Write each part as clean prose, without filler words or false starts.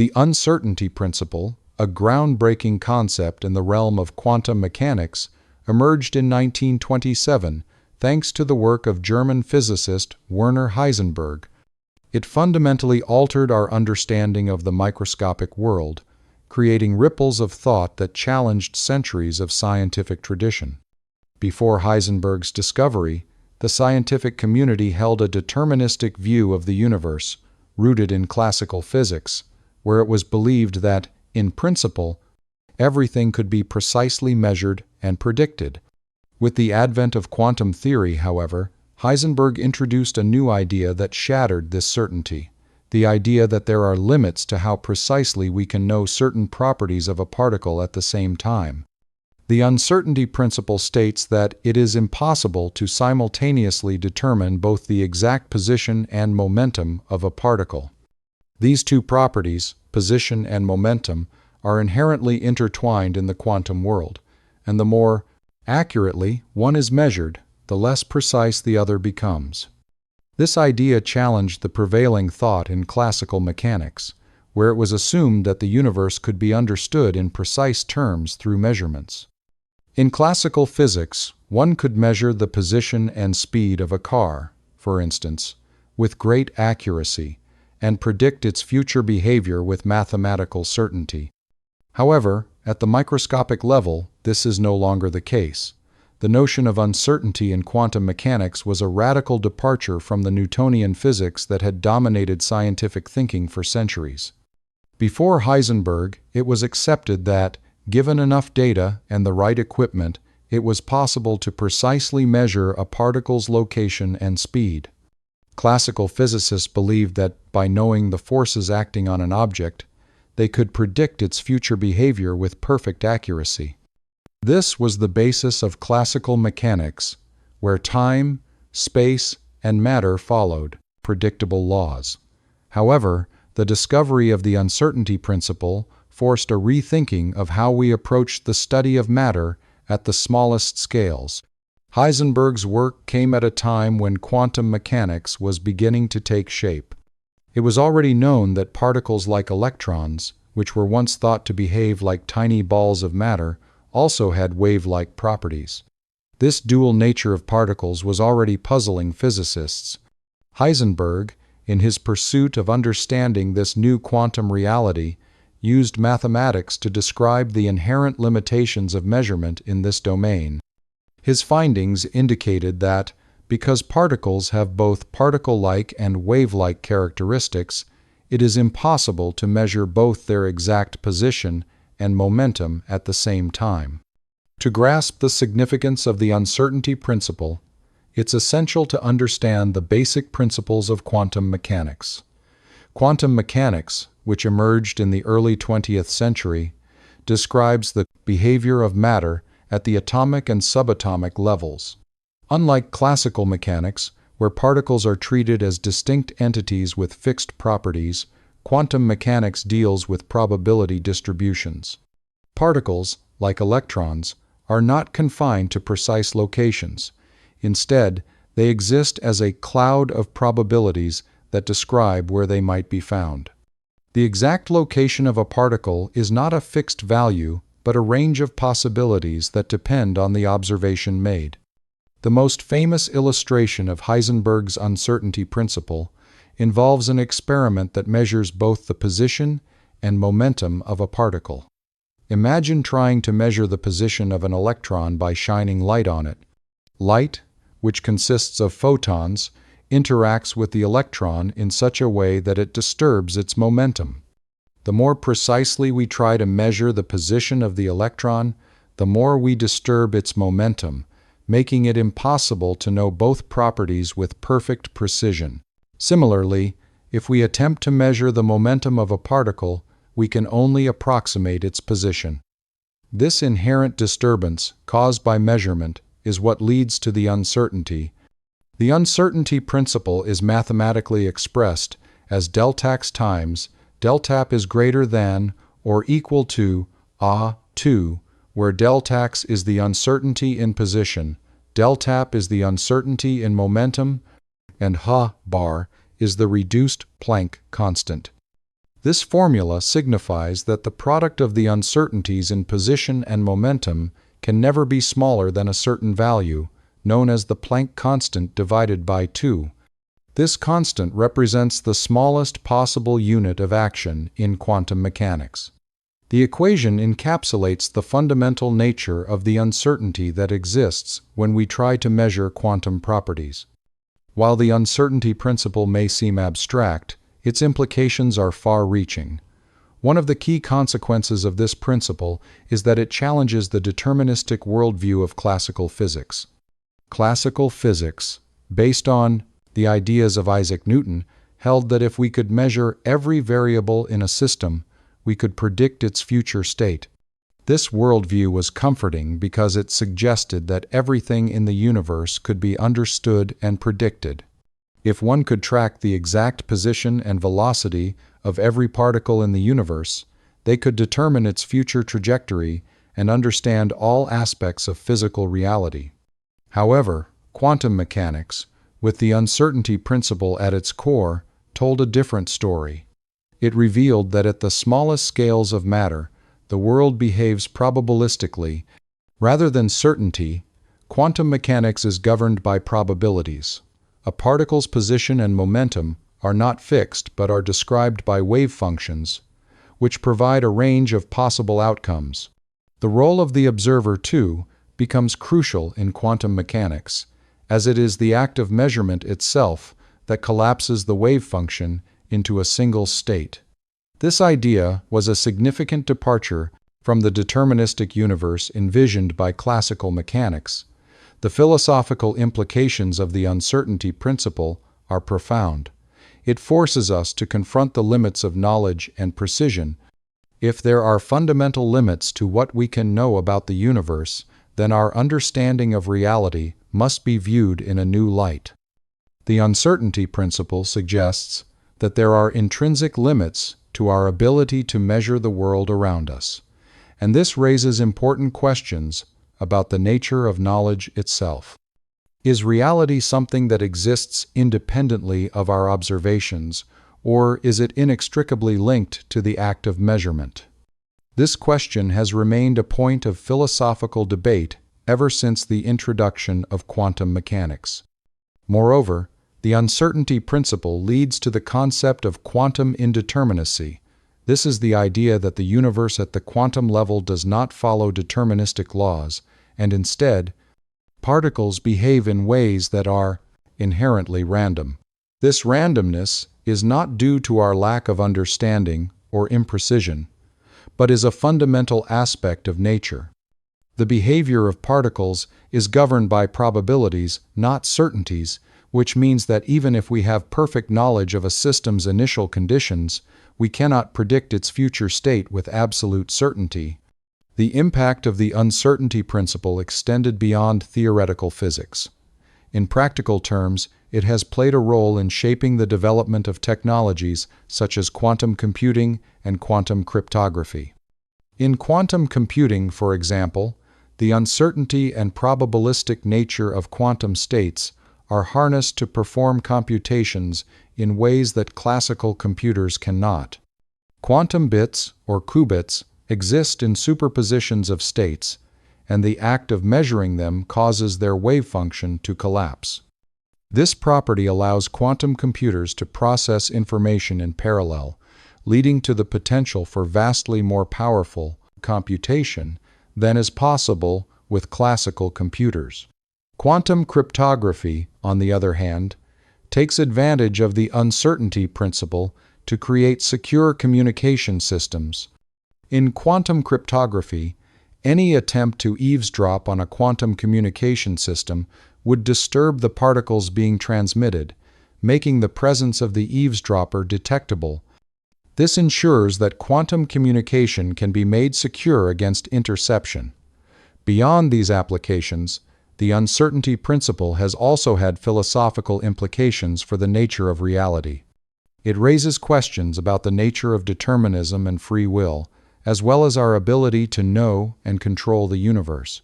The uncertainty principle, a groundbreaking concept in the realm of quantum mechanics, emerged in 1927 thanks to the work of German physicist Werner Heisenberg. It fundamentally altered our understanding of the microscopic world, creating ripples of thought that challenged centuries of scientific tradition. Before Heisenberg's discovery, the scientific community held a deterministic view of the universe, rooted in classical physics, where it was believed that, in principle, everything could be precisely measured and predicted. With the advent of quantum theory, however, Heisenberg introduced a new idea that shattered this certainty: the idea that there are limits to how precisely we can know certain properties of a particle at the same time. The uncertainty principle states that it is impossible to simultaneously determine both the exact position and momentum of a particle. These two properties, position and momentum, are inherently intertwined in the quantum world, and the more accurately one is measured, the less precise the other becomes. This idea challenged the prevailing thought in classical mechanics, where it was assumed that the universe could be understood in precise terms through measurements. In classical physics, one could measure the position and speed of a car, for instance, with great accuracy, and predict its future behavior with mathematical certainty. However, at the microscopic level, this is no longer the case. The notion of uncertainty in quantum mechanics was a radical departure from the Newtonian physics that had dominated scientific thinking for centuries. Before Heisenberg, it was accepted that, given enough data and the right equipment, it was possible to precisely measure a particle's location and speed. Classical physicists believed that by knowing the forces acting on an object, they could predict its future behavior with perfect accuracy. This was the basis of classical mechanics, where time, space, and matter followed predictable laws. However, the discovery of the uncertainty principle forced a rethinking of how we approach the study of matter at the smallest scales. Heisenberg's work came at a time when quantum mechanics was beginning to take shape. It was already known that particles like electrons, which were once thought to behave like tiny balls of matter, also had wave-like properties. This dual nature of particles was already puzzling physicists. Heisenberg, in his pursuit of understanding this new quantum reality, used mathematics to describe the inherent limitations of measurement in this domain. His findings indicated that, because particles have both particle-like and wave-like characteristics, it is impossible to measure both their exact position and momentum at the same time. To grasp the significance of the uncertainty principle, it's essential to understand the basic principles of quantum mechanics. Quantum mechanics, which emerged in the early 20th century, describes the behavior of matter at the atomic and subatomic levels. Unlike classical mechanics, where particles are treated as distinct entities with fixed properties, quantum mechanics deals with probability distributions. Particles, like electrons, are not confined to precise locations. Instead, they exist as a cloud of probabilities that describe where they might be found. The exact location of a particle is not a fixed value, but a range of possibilities that depend on the observation made. The most famous illustration of Heisenberg's uncertainty principle involves an experiment that measures both the position and momentum of a particle. Imagine trying to measure the position of an electron by shining light on it. Light, which consists of photons, interacts with the electron in such a way that it disturbs its momentum. The more precisely we try to measure the position of the electron, the more we disturb its momentum, making it impossible to know both properties with perfect precision. Similarly, if we attempt to measure the momentum of a particle, we can only approximate its position. This inherent disturbance, caused by measurement, is what leads to the uncertainty. The uncertainty principle is mathematically expressed as deltax times deltap is greater than or equal to A2, where deltax is the uncertainty in position, deltap is the uncertainty in momentum, and h bar is the reduced Planck constant. This formula signifies that the product of the uncertainties in position and momentum can never be smaller than a certain value, known as the Planck constant divided by 2. This constant represents the smallest possible unit of action in quantum mechanics. The equation encapsulates the fundamental nature of the uncertainty that exists when we try to measure quantum properties. While the uncertainty principle may seem abstract, its implications are far-reaching. One of the key consequences of this principle is that it challenges the deterministic worldview of classical physics. Classical physics, based on the ideas of Isaac Newton, held that if we could measure every variable in a system, we could predict its future state. This worldview was comforting because it suggested that everything in the universe could be understood and predicted. If one could track the exact position and velocity of every particle in the universe, they could determine its future trajectory and understand all aspects of physical reality. However, quantum mechanics, with the uncertainty principle at its core, told a different story. It revealed that at the smallest scales of matter, the world behaves probabilistically. Rather than certainty, quantum mechanics is governed by probabilities. A particle's position and momentum are not fixed but are described by wave functions, which provide a range of possible outcomes. The role of the observer, too, becomes crucial in quantum mechanics, as it is the act of measurement itself that collapses the wave function into a single state. This idea was a significant departure from the deterministic universe envisioned by classical mechanics. The philosophical implications of the uncertainty principle are profound. It forces us to confront the limits of knowledge and precision. If there are fundamental limits to what we can know about the universe, then our understanding of reality must be viewed in a new light. The uncertainty principle suggests that there are intrinsic limits to our ability to measure the world around us, and this raises important questions about the nature of knowledge itself. Is reality something that exists independently of our observations, or is it inextricably linked to the act of measurement? This question has remained a point of philosophical debate ever since the introduction of quantum mechanics. Moreover, the uncertainty principle leads to the concept of quantum indeterminacy. This is the idea that the universe at the quantum level does not follow deterministic laws, and instead, particles behave in ways that are inherently random. This randomness is not due to our lack of understanding or imprecision, but is a fundamental aspect of nature. The behavior of particles is governed by probabilities, not certainties, which means that even if we have perfect knowledge of a system's initial conditions, we cannot predict its future state with absolute certainty. The impact of the uncertainty principle extended beyond theoretical physics. In practical terms, it has played a role in shaping the development of technologies such as quantum computing and quantum cryptography. In quantum computing, for example, the uncertainty and probabilistic nature of quantum states are harnessed to perform computations in ways that classical computers cannot. Quantum bits, or qubits, exist in superpositions of states, and the act of measuring them causes their wave function to collapse. This property allows quantum computers to process information in parallel, leading to the potential for vastly more powerful computation than is possible with classical computers. Quantum cryptography, on the other hand, takes advantage of the uncertainty principle to create secure communication systems. In quantum cryptography, any attempt to eavesdrop on a quantum communication system would disturb the particles being transmitted, making the presence of the eavesdropper detectable. This ensures that quantum communication can be made secure against interception. Beyond these applications, the uncertainty principle has also had philosophical implications for the nature of reality. It raises questions about the nature of determinism and free will, as well as our ability to know and control the universe.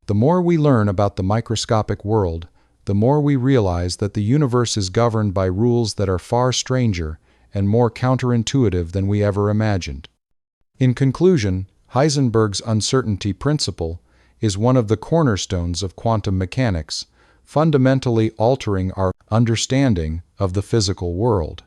The more we learn about the microscopic world, the more we realize that the universe is governed by rules that are far stranger and more counterintuitive than we ever imagined. In conclusion, Heisenberg's uncertainty principle is one of the cornerstones of quantum mechanics, fundamentally altering our understanding of the physical world.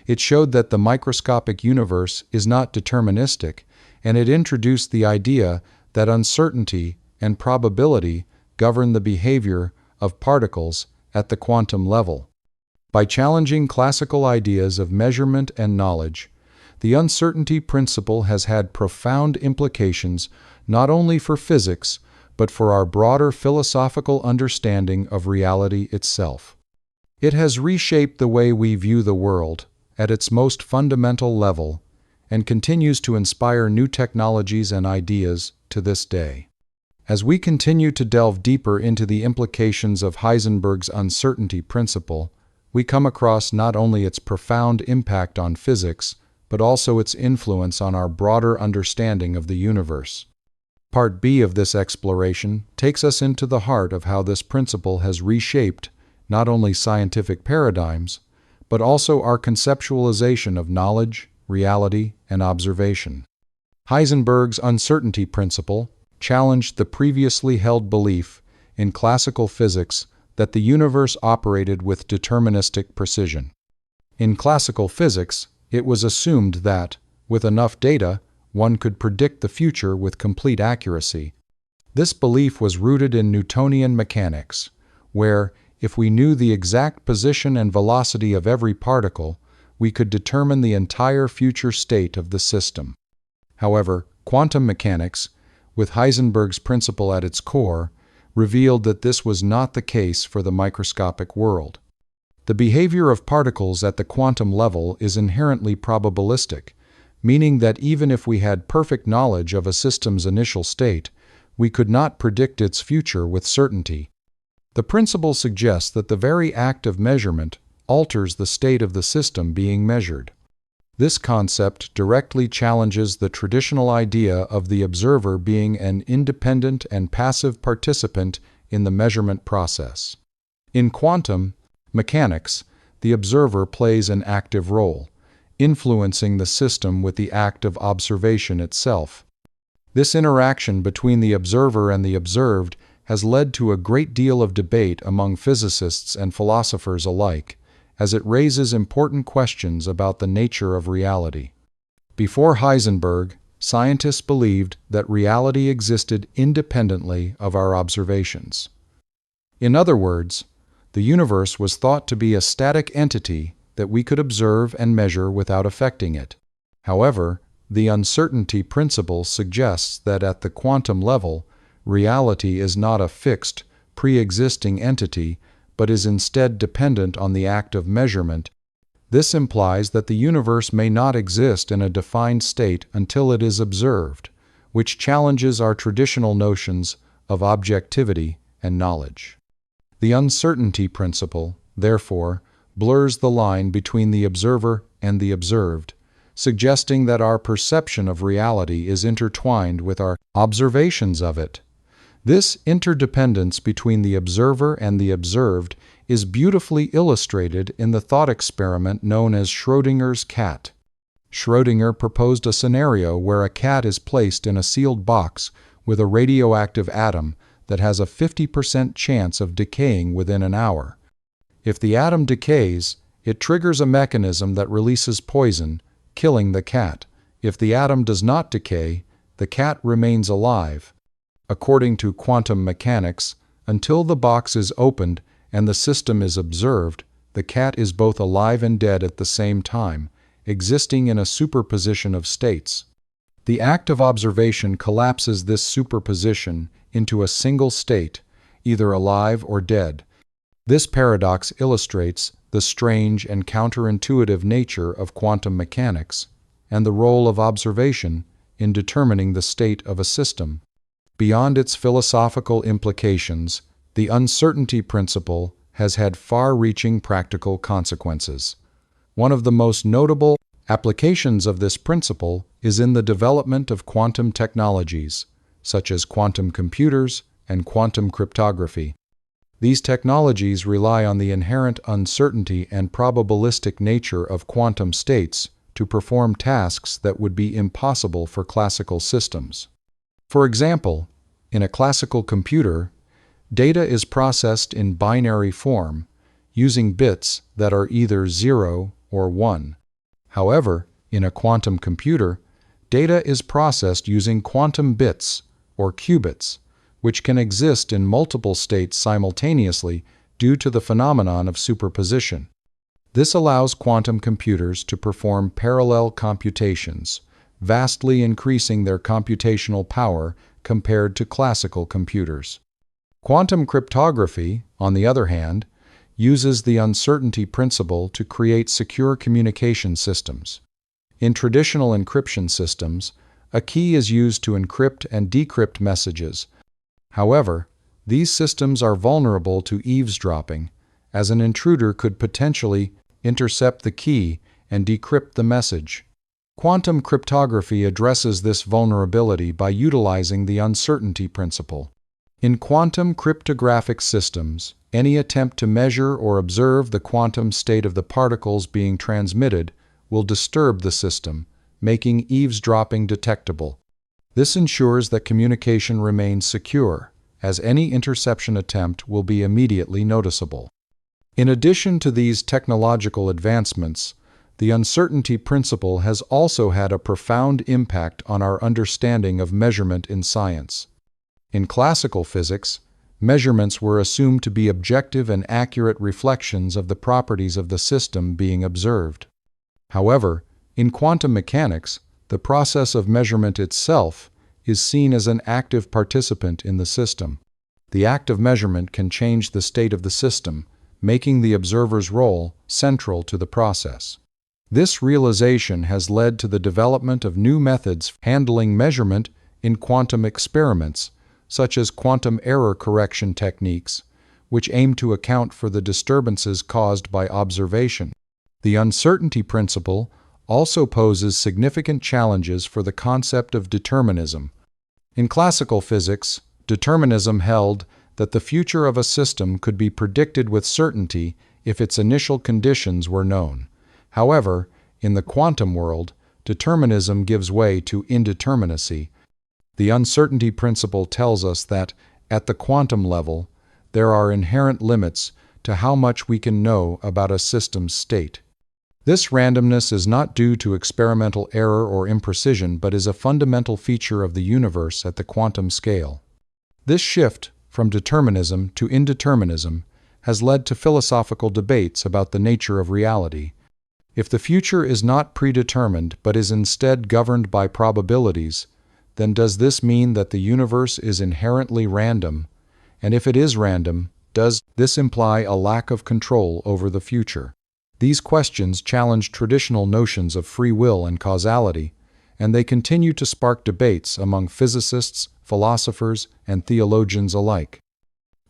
It showed that the microscopic universe is not deterministic, and it introduced the idea that uncertainty and probability govern the behavior of particles at the quantum level. By challenging classical ideas of measurement and knowledge, the uncertainty principle has had profound implications not only for physics, but for our broader philosophical understanding of reality itself. It has reshaped the way we view the world at its most fundamental level and continues to inspire new technologies and ideas to this day. As we continue to delve deeper into the implications of Heisenberg's uncertainty principle, we come across not only its profound impact on physics, but also its influence on our broader understanding of the universe. Part B of this exploration takes us into the heart of how this principle has reshaped not only scientific paradigms, but also our conceptualization of knowledge, reality, and observation. Heisenberg's uncertainty principle challenged the previously held belief in classical physics that the universe operated with deterministic precision. In classical physics, it was assumed that, with enough data, one could predict the future with complete accuracy. This belief was rooted in Newtonian mechanics, where, if we knew the exact position and velocity of every particle, we could determine the entire future state of the system. However, quantum mechanics, with Heisenberg's principle at its core, revealed that this was not the case for the microscopic world. The behavior of particles at the quantum level is inherently probabilistic, meaning that even if we had perfect knowledge of a system's initial state, we could not predict its future with certainty. The principle suggests that the very act of measurement alters the state of the system being measured. This concept directly challenges the traditional idea of the observer being an independent and passive participant in the measurement process. In quantum mechanics, the observer plays an active role, influencing the system with the act of observation itself. This interaction between the observer and the observed has led to a great deal of debate among physicists and philosophers alike, as it raises important questions about the nature of reality. Before Heisenberg, scientists believed that reality existed independently of our observations. In other words, the universe was thought to be a static entity that we could observe and measure without affecting it. However, the uncertainty principle suggests that at the quantum level, reality is not a fixed, pre-existing entity, but is instead dependent on the act of measurement. This implies that the universe may not exist in a defined state until it is observed, which challenges our traditional notions of objectivity and knowledge. The uncertainty principle, therefore, blurs the line between the observer and the observed, suggesting that our perception of reality is intertwined with our observations of it. This interdependence between the observer and the observed is beautifully illustrated in the thought experiment known as Schrödinger's cat. Schrödinger proposed a scenario where a cat is placed in a sealed box with a radioactive atom that has a 50% chance of decaying within an hour. If the atom decays, it triggers a mechanism that releases poison, killing the cat. If the atom does not decay, the cat remains alive. According to quantum mechanics, until the box is opened and the system is observed, the cat is both alive and dead at the same time, existing in a superposition of states. The act of observation collapses this superposition into a single state, either alive or dead. This paradox illustrates the strange and counterintuitive nature of quantum mechanics and the role of observation in determining the state of a system. Beyond its philosophical implications, the uncertainty principle has had far-reaching practical consequences. One of the most notable applications of this principle is in the development of quantum technologies, such as quantum computers and quantum cryptography. These technologies rely on the inherent uncertainty and probabilistic nature of quantum states to perform tasks that would be impossible for classical systems. For example, in a classical computer, data is processed in binary form, using bits that are either 0 or 1. However, in a quantum computer, data is processed using quantum bits, or qubits, which can exist in multiple states simultaneously due to the phenomenon of superposition. This allows quantum computers to perform parallel computations, vastly increasing their computational power compared to classical computers. Quantum cryptography, on the other hand, uses the uncertainty principle to create secure communication systems. In traditional encryption systems, a key is used to encrypt and decrypt messages. However, these systems are vulnerable to eavesdropping, as an intruder could potentially intercept the key and decrypt the message. Quantum cryptography addresses this vulnerability by utilizing the uncertainty principle. In quantum cryptographic systems, any attempt to measure or observe the quantum state of the particles being transmitted will disturb the system, making eavesdropping detectable. This ensures that communication remains secure, as any interception attempt will be immediately noticeable. In addition to these technological advancements, the uncertainty principle has also had a profound impact on our understanding of measurement in science. In classical physics, measurements were assumed to be objective and accurate reflections of the properties of the system being observed. However, in quantum mechanics, the process of measurement itself is seen as an active participant in the system. The act of measurement can change the state of the system, making the observer's role central to the process. This realization has led to the development of new methods handling measurement in quantum experiments, such as quantum error correction techniques, which aim to account for the disturbances caused by observation. The uncertainty principle also poses significant challenges for the concept of determinism. In classical physics, determinism held that the future of a system could be predicted with certainty if its initial conditions were known. However, in the quantum world, determinism gives way to indeterminacy. The uncertainty principle tells us that, at the quantum level, there are inherent limits to how much we can know about a system's state. This randomness is not due to experimental error or imprecision, but is a fundamental feature of the universe at the quantum scale. This shift from determinism to indeterminism has led to philosophical debates about the nature of reality. If the future is not predetermined but is instead governed by probabilities, then does this mean that the universe is inherently random? And if it is random, does this imply a lack of control over the future? These questions challenge traditional notions of free will and causality, and they continue to spark debates among physicists, philosophers, and theologians alike.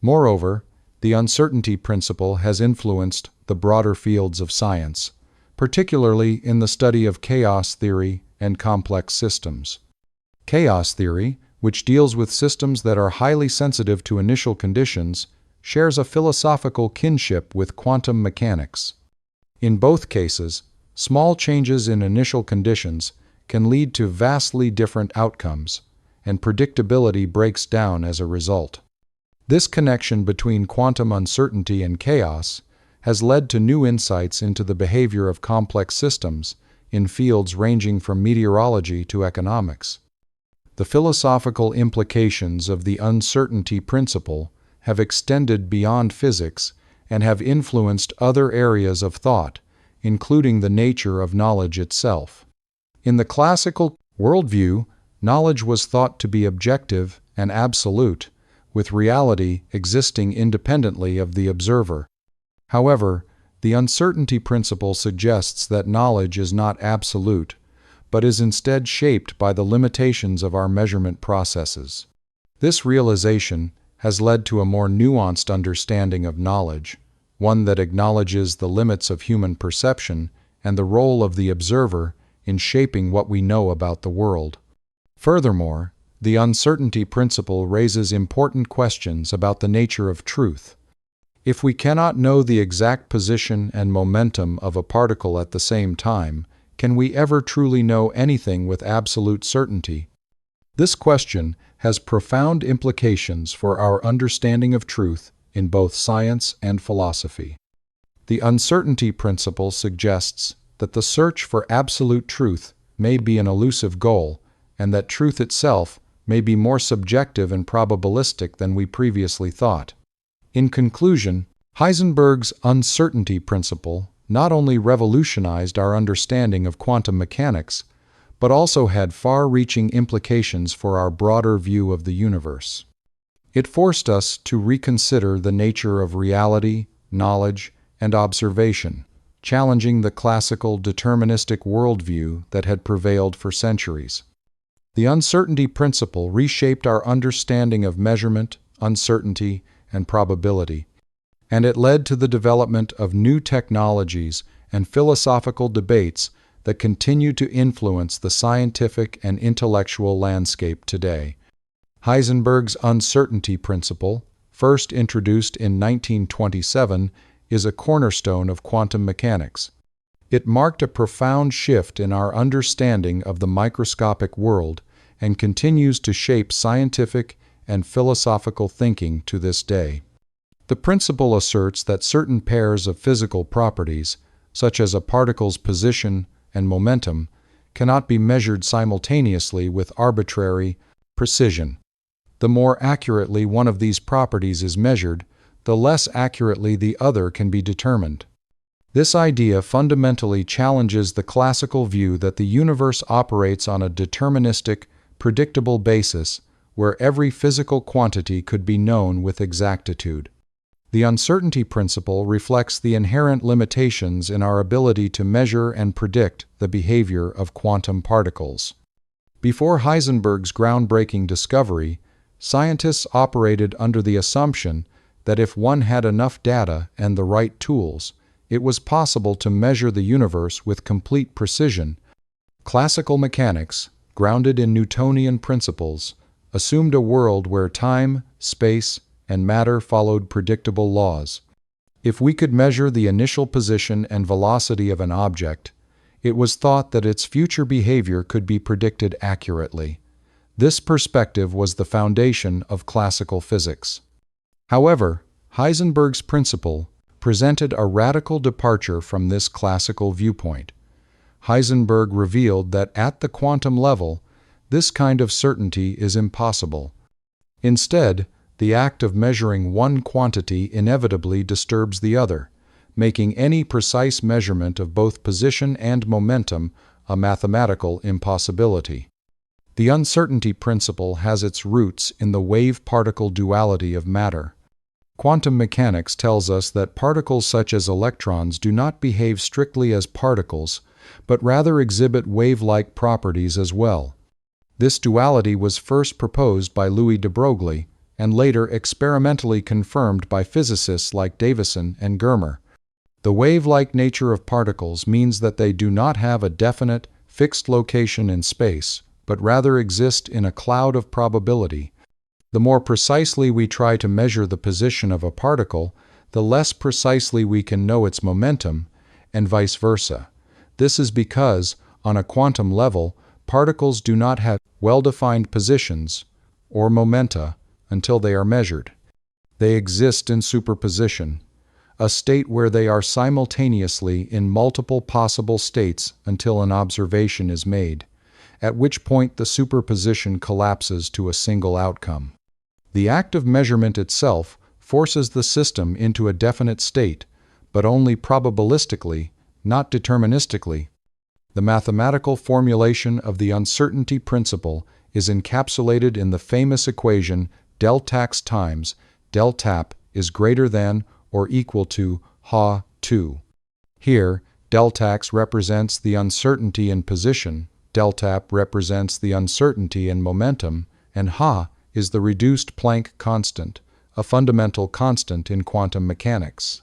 Moreover, the uncertainty principle has influenced the broader fields of science, particularly in the study of chaos theory and complex systems. Chaos theory, which deals with systems that are highly sensitive to initial conditions, shares a philosophical kinship with quantum mechanics. In both cases, small changes in initial conditions can lead to vastly different outcomes, and predictability breaks down as a result. This connection between quantum uncertainty and chaos has led to new insights into the behavior of complex systems in fields ranging from meteorology to economics. The philosophical implications of the uncertainty principle have extended beyond physics and have influenced other areas of thought, including the nature of knowledge itself. In the classical worldview, knowledge was thought to be objective and absolute, with reality existing independently of the observer. However, the uncertainty principle suggests that knowledge is not absolute, but is instead shaped by the limitations of our measurement processes. This realization has led to a more nuanced understanding of knowledge, one that acknowledges the limits of human perception and the role of the observer in shaping what we know about the world. Furthermore, the uncertainty principle raises important questions about the nature of truth. If we cannot know the exact position and momentum of a particle at the same time, can we ever truly know anything with absolute certainty? This question has profound implications for our understanding of truth in both science and philosophy. The uncertainty principle suggests that the search for absolute truth may be an elusive goal, and that truth itself may be more subjective and probabilistic than we previously thought. In conclusion, Heisenberg's uncertainty principle not only revolutionized our understanding of quantum mechanics, but also had far-reaching implications for our broader view of the universe. It forced us to reconsider the nature of reality, knowledge, and observation, challenging the classical deterministic worldview that had prevailed for centuries. The uncertainty principle reshaped our understanding of measurement, uncertainty, and probability, and it led to the development of new technologies and philosophical debates that continue to influence the scientific and intellectual landscape today. Heisenberg's uncertainty principle, first introduced in 1927, is a cornerstone of quantum mechanics. It marked a profound shift in our understanding of the microscopic world and continues to shape scientific and philosophical thinking to this day. The principle asserts that certain pairs of physical properties, such as a particle's position and momentum, cannot be measured simultaneously with arbitrary precision. The more accurately one of these properties is measured, the less accurately the other can be determined. This idea fundamentally challenges the classical view that the universe operates on a deterministic, predictable basis, where every physical quantity could be known with exactitude. The uncertainty principle reflects the inherent limitations in our ability to measure and predict the behavior of quantum particles. Before Heisenberg's groundbreaking discovery, scientists operated under the assumption that if one had enough data and the right tools, it was possible to measure the universe with complete precision. Classical mechanics, grounded in Newtonian principles, assumed a world where time, space, and matter followed predictable laws. If we could measure the initial position and velocity of an object, it was thought that its future behavior could be predicted accurately. This perspective was the foundation of classical physics. However, Heisenberg's principle presented a radical departure from this classical viewpoint. Heisenberg revealed that at the quantum level, this kind of certainty is impossible. Instead, the act of measuring one quantity inevitably disturbs the other, making any precise measurement of both position and momentum a mathematical impossibility. The uncertainty principle has its roots in the wave-particle duality of matter. Quantum mechanics tells us that particles such as electrons do not behave strictly as particles, but rather exhibit wave-like properties as well. This duality was first proposed by Louis de Broglie and later experimentally confirmed by physicists like Davison and Germer. The wave-like nature of particles means that they do not have a definite, fixed location in space, but rather exist in a cloud of probability. The more precisely we try to measure the position of a particle, the less precisely we can know its momentum, and vice versa. This is because, on a quantum level, particles do not have well-defined positions, or momenta, until they are measured. They exist in superposition, a state where they are simultaneously in multiple possible states until an observation is made, at which point the superposition collapses to a single outcome. The act of measurement itself forces the system into a definite state, but only probabilistically, not deterministically. The mathematical formulation of the uncertainty principle is encapsulated in the famous equation del tax times del tap is greater than or equal to Ha2. Here, del tax represents the uncertainty in position, del tap represents the uncertainty in momentum, and Ha is the reduced Planck constant, a fundamental constant in quantum mechanics.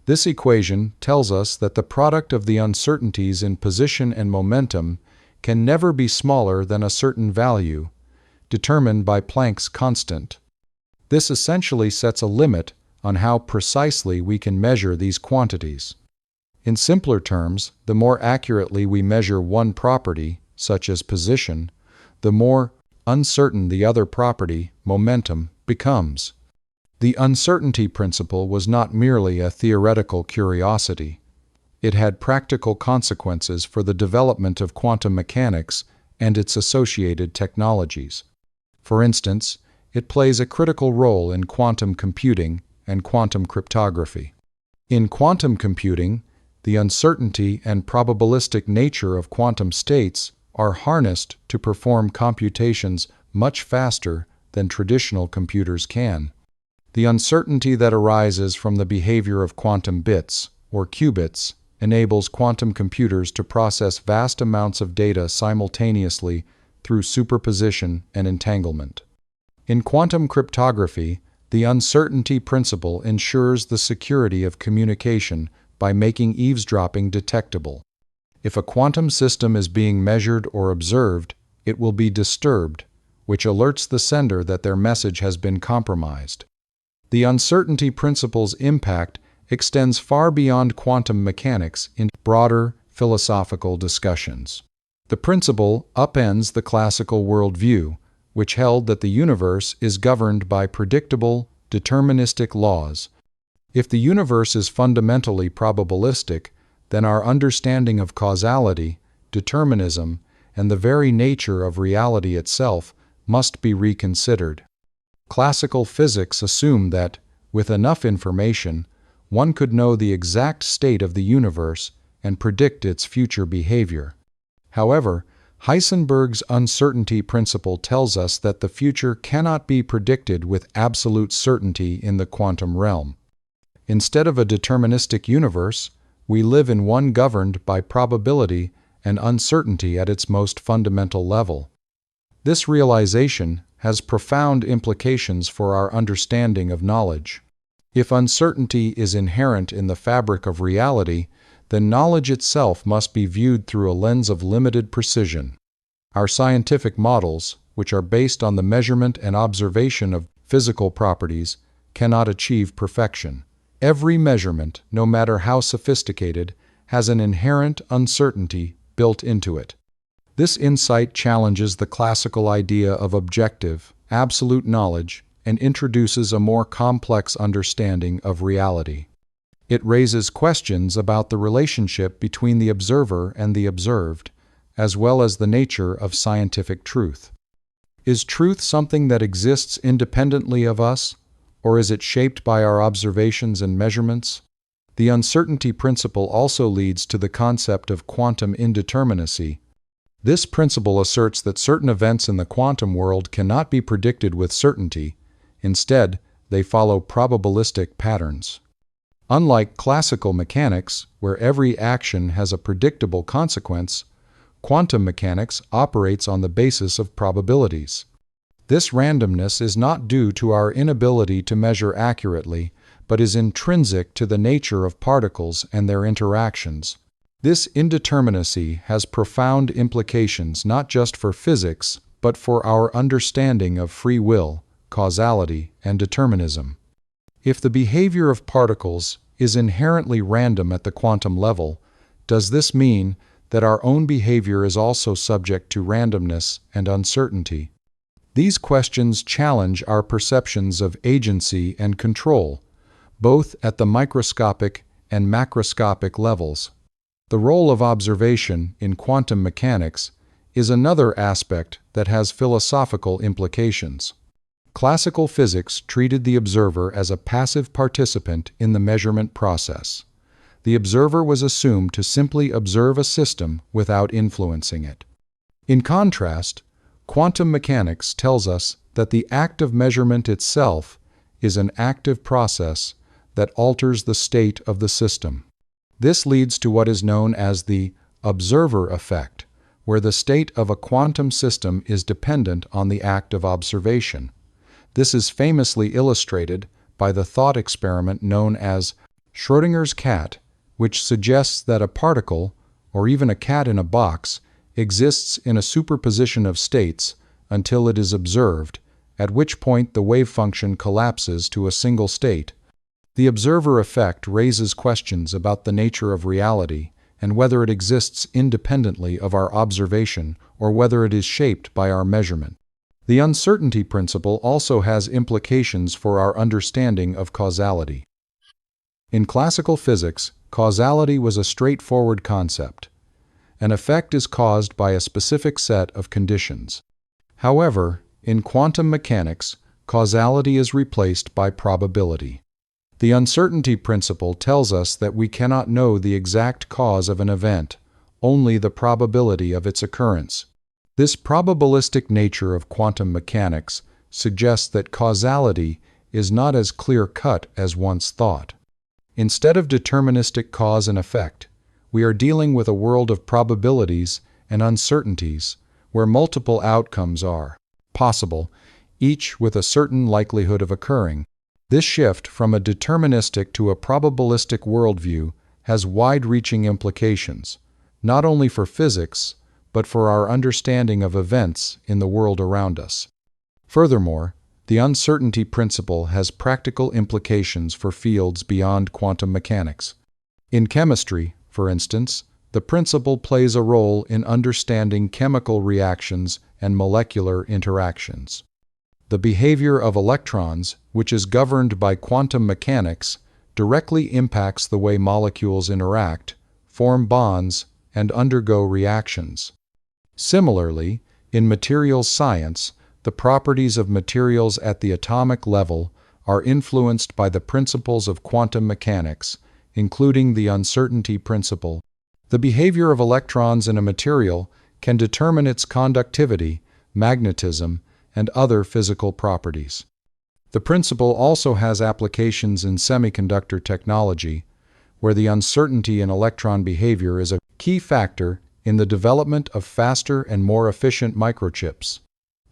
This equation tells us that the product of the uncertainties in position and momentum can never be smaller than a certain value, determined by Planck's constant. This essentially sets a limit on how precisely we can measure these quantities. In simpler terms, the more accurately we measure one property, such as position, the more uncertain the other property, momentum, becomes. The uncertainty principle was not merely a theoretical curiosity. It had practical consequences for the development of quantum mechanics and its associated technologies. For instance, it plays a critical role in quantum computing and quantum cryptography. In quantum computing, the uncertainty and probabilistic nature of quantum states are harnessed to perform computations much faster than traditional computers can. The uncertainty that arises from the behavior of quantum bits, or qubits, enables quantum computers to process vast amounts of data simultaneously through superposition and entanglement. In quantum cryptography, the uncertainty principle ensures the security of communication by making eavesdropping detectable. If a quantum system is being measured or observed, it will be disturbed, which alerts the sender that their message has been compromised. The uncertainty principle's impact extends far beyond quantum mechanics into broader philosophical discussions. The principle upends the classical worldview, which held that the universe is governed by predictable, deterministic laws. If the universe is fundamentally probabilistic, then our understanding of causality, determinism, and the very nature of reality itself must be reconsidered. Classical physics assumed that, with enough information, one could know the exact state of the universe and predict its future behavior. However, Heisenberg's uncertainty principle tells us that the future cannot be predicted with absolute certainty in the quantum realm. Instead of a deterministic universe, we live in one governed by probability and uncertainty at its most fundamental level. This realization has profound implications for our understanding of knowledge. If uncertainty is inherent in the fabric of reality, then knowledge itself must be viewed through a lens of limited precision. Our scientific models, which are based on the measurement and observation of physical properties, cannot achieve perfection. Every measurement, no matter how sophisticated, has an inherent uncertainty built into it. This insight challenges the classical idea of objective, absolute knowledge and introduces a more complex understanding of reality. It raises questions about the relationship between the observer and the observed, as well as the nature of scientific truth. Is truth something that exists independently of us, or is it shaped by our observations and measurements? The uncertainty principle also leads to the concept of quantum indeterminacy. This principle asserts that certain events in the quantum world cannot be predicted with certainty. Instead, they follow probabilistic patterns. Unlike classical mechanics, where every action has a predictable consequence, quantum mechanics operates on the basis of probabilities. This randomness is not due to our inability to measure accurately, but is intrinsic to the nature of particles and their interactions. This indeterminacy has profound implications not just for physics, but for our understanding of free will, causality, and determinism. If the behavior of particles is inherently random at the quantum level, does this mean that our own behavior is also subject to randomness and uncertainty? These questions challenge our perceptions of agency and control, both at the microscopic and macroscopic levels. The role of observation in quantum mechanics is another aspect that has philosophical implications. Classical physics treated the observer as a passive participant in the measurement process. The observer was assumed to simply observe a system without influencing it. In contrast, quantum mechanics tells us that the act of measurement itself is an active process that alters the state of the system. This leads to what is known as the observer effect, where the state of a quantum system is dependent on the act of observation. This is famously illustrated by the thought experiment known as Schrödinger's cat, which suggests that a particle, or even a cat in a box, exists in a superposition of states until it is observed, at which point the wave function collapses to a single state. The observer effect raises questions about the nature of reality and whether it exists independently of our observation or whether it is shaped by our measurement. The uncertainty principle also has implications for our understanding of causality. In classical physics, causality was a straightforward concept. An effect is caused by a specific set of conditions. However, in quantum mechanics, causality is replaced by probability. The uncertainty principle tells us that we cannot know the exact cause of an event, only the probability of its occurrence. This probabilistic nature of quantum mechanics suggests that causality is not as clear-cut as once thought. Instead of deterministic cause and effect, we are dealing with a world of probabilities and uncertainties where multiple outcomes are possible, each with a certain likelihood of occurring. This shift from a deterministic to a probabilistic worldview has wide-reaching implications, not only for physics, but for our understanding of events in the world around us. Furthermore, the uncertainty principle has practical implications for fields beyond quantum mechanics. In chemistry, for instance, the principle plays a role in understanding chemical reactions and molecular interactions. The behavior of electrons, which is governed by quantum mechanics, directly impacts the way molecules interact, form bonds, and undergo reactions. Similarly, in materials science, the properties of materials at the atomic level are influenced by the principles of quantum mechanics, including the uncertainty principle. The behavior of electrons in a material can determine its conductivity, magnetism, and other physical properties. The principle also has applications in semiconductor technology, where the uncertainty in electron behavior is a key factor in the development of faster and more efficient microchips.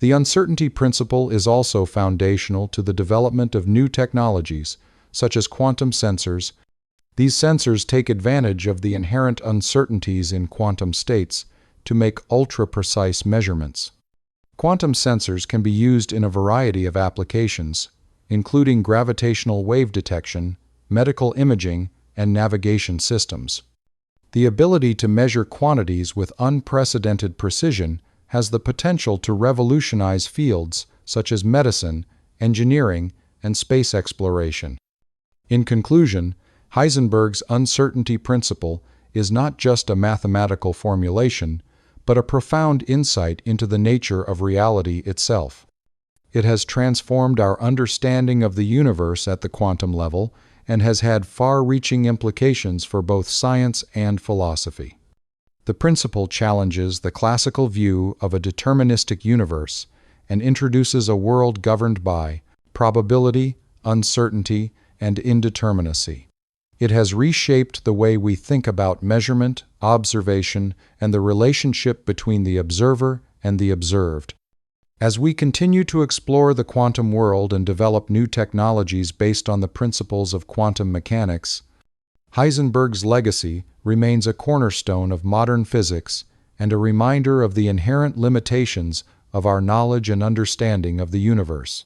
The uncertainty principle is also foundational to the development of new technologies, such as quantum sensors. These sensors take advantage of the inherent uncertainties in quantum states to make ultra-precise measurements. Quantum sensors can be used in a variety of applications, including gravitational wave detection, medical imaging, and navigation systems. The ability to measure quantities with unprecedented precision has the potential to revolutionize fields such as medicine, engineering, and space exploration. In conclusion, Heisenberg's uncertainty principle is not just a mathematical formulation, but a profound insight into the nature of reality itself. It has transformed our understanding of the universe at the quantum level and has had far-reaching implications for both science and philosophy. The principle challenges the classical view of a deterministic universe and introduces a world governed by probability, uncertainty, and indeterminacy. It has reshaped the way we think about measurement, observation, and the relationship between the observer and the observed. As we continue to explore the quantum world and develop new technologies based on the principles of quantum mechanics, Heisenberg's legacy remains a cornerstone of modern physics and a reminder of the inherent limitations of our knowledge and understanding of the universe.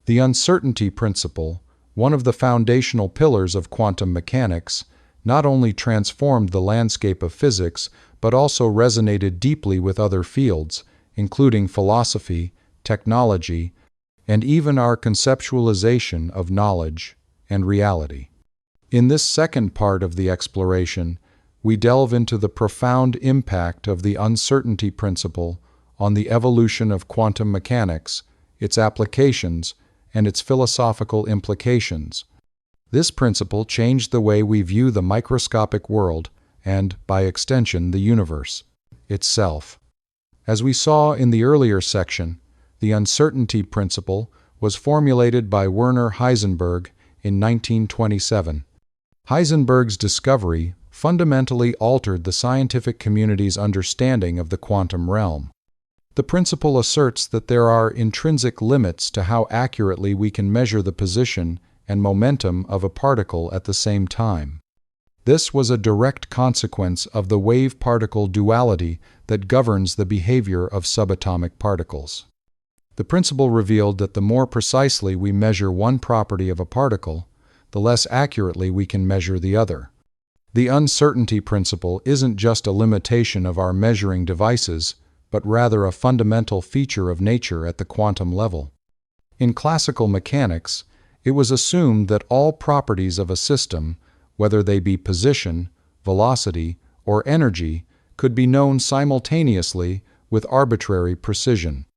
The uncertainty principle, one of the foundational pillars of quantum mechanics, not only transformed the landscape of physics but also resonated deeply with other fields, including philosophy, technology, and even our conceptualization of knowledge and reality. In this second part of the exploration, we delve into the profound impact of the uncertainty principle on the evolution of quantum mechanics, its applications, and its philosophical implications. This principle changed the way we view the microscopic world and, by extension, the universe itself. As we saw in the earlier section, the uncertainty principle was formulated by Werner Heisenberg in 1927. Heisenberg's discovery fundamentally altered the scientific community's understanding of the quantum realm. The principle asserts that there are intrinsic limits to how accurately we can measure the position and momentum of a particle at the same time. This was a direct consequence of the wave-particle duality that governs the behavior of subatomic particles. The principle revealed that the more precisely we measure one property of a particle, the less accurately we can measure the other. The uncertainty principle isn't just a limitation of our measuring devices, but rather a fundamental feature of nature at the quantum level. In classical mechanics, it was assumed that all properties of a system, whether they be position, velocity, or energy, could be known simultaneously with arbitrary precision.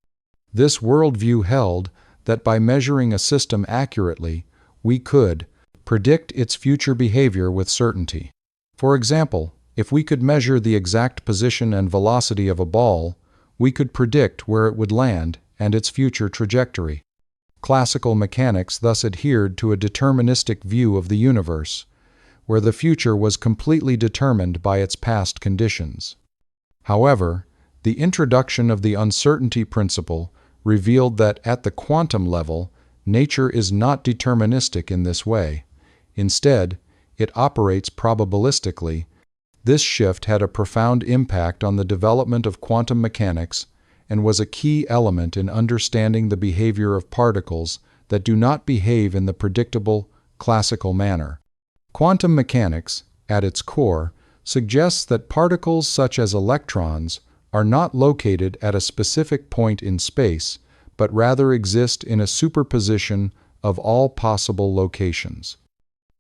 This worldview held that by measuring a system accurately, we could predict its future behavior with certainty. For example, if we could measure the exact position and velocity of a ball, we could predict where it would land and its future trajectory. Classical mechanics thus adhered to a deterministic view of the universe, where the future was completely determined by its past conditions. However, the introduction of the uncertainty principle revealed that at the quantum level, nature is not deterministic in this way. Instead, it operates probabilistically. This shift had a profound impact on the development of quantum mechanics and was a key element in understanding the behavior of particles that do not behave in the predictable, classical manner. Quantum mechanics, at its core, suggests that particles such as electrons are not located at a specific point in space, but rather exist in a superposition of all possible locations.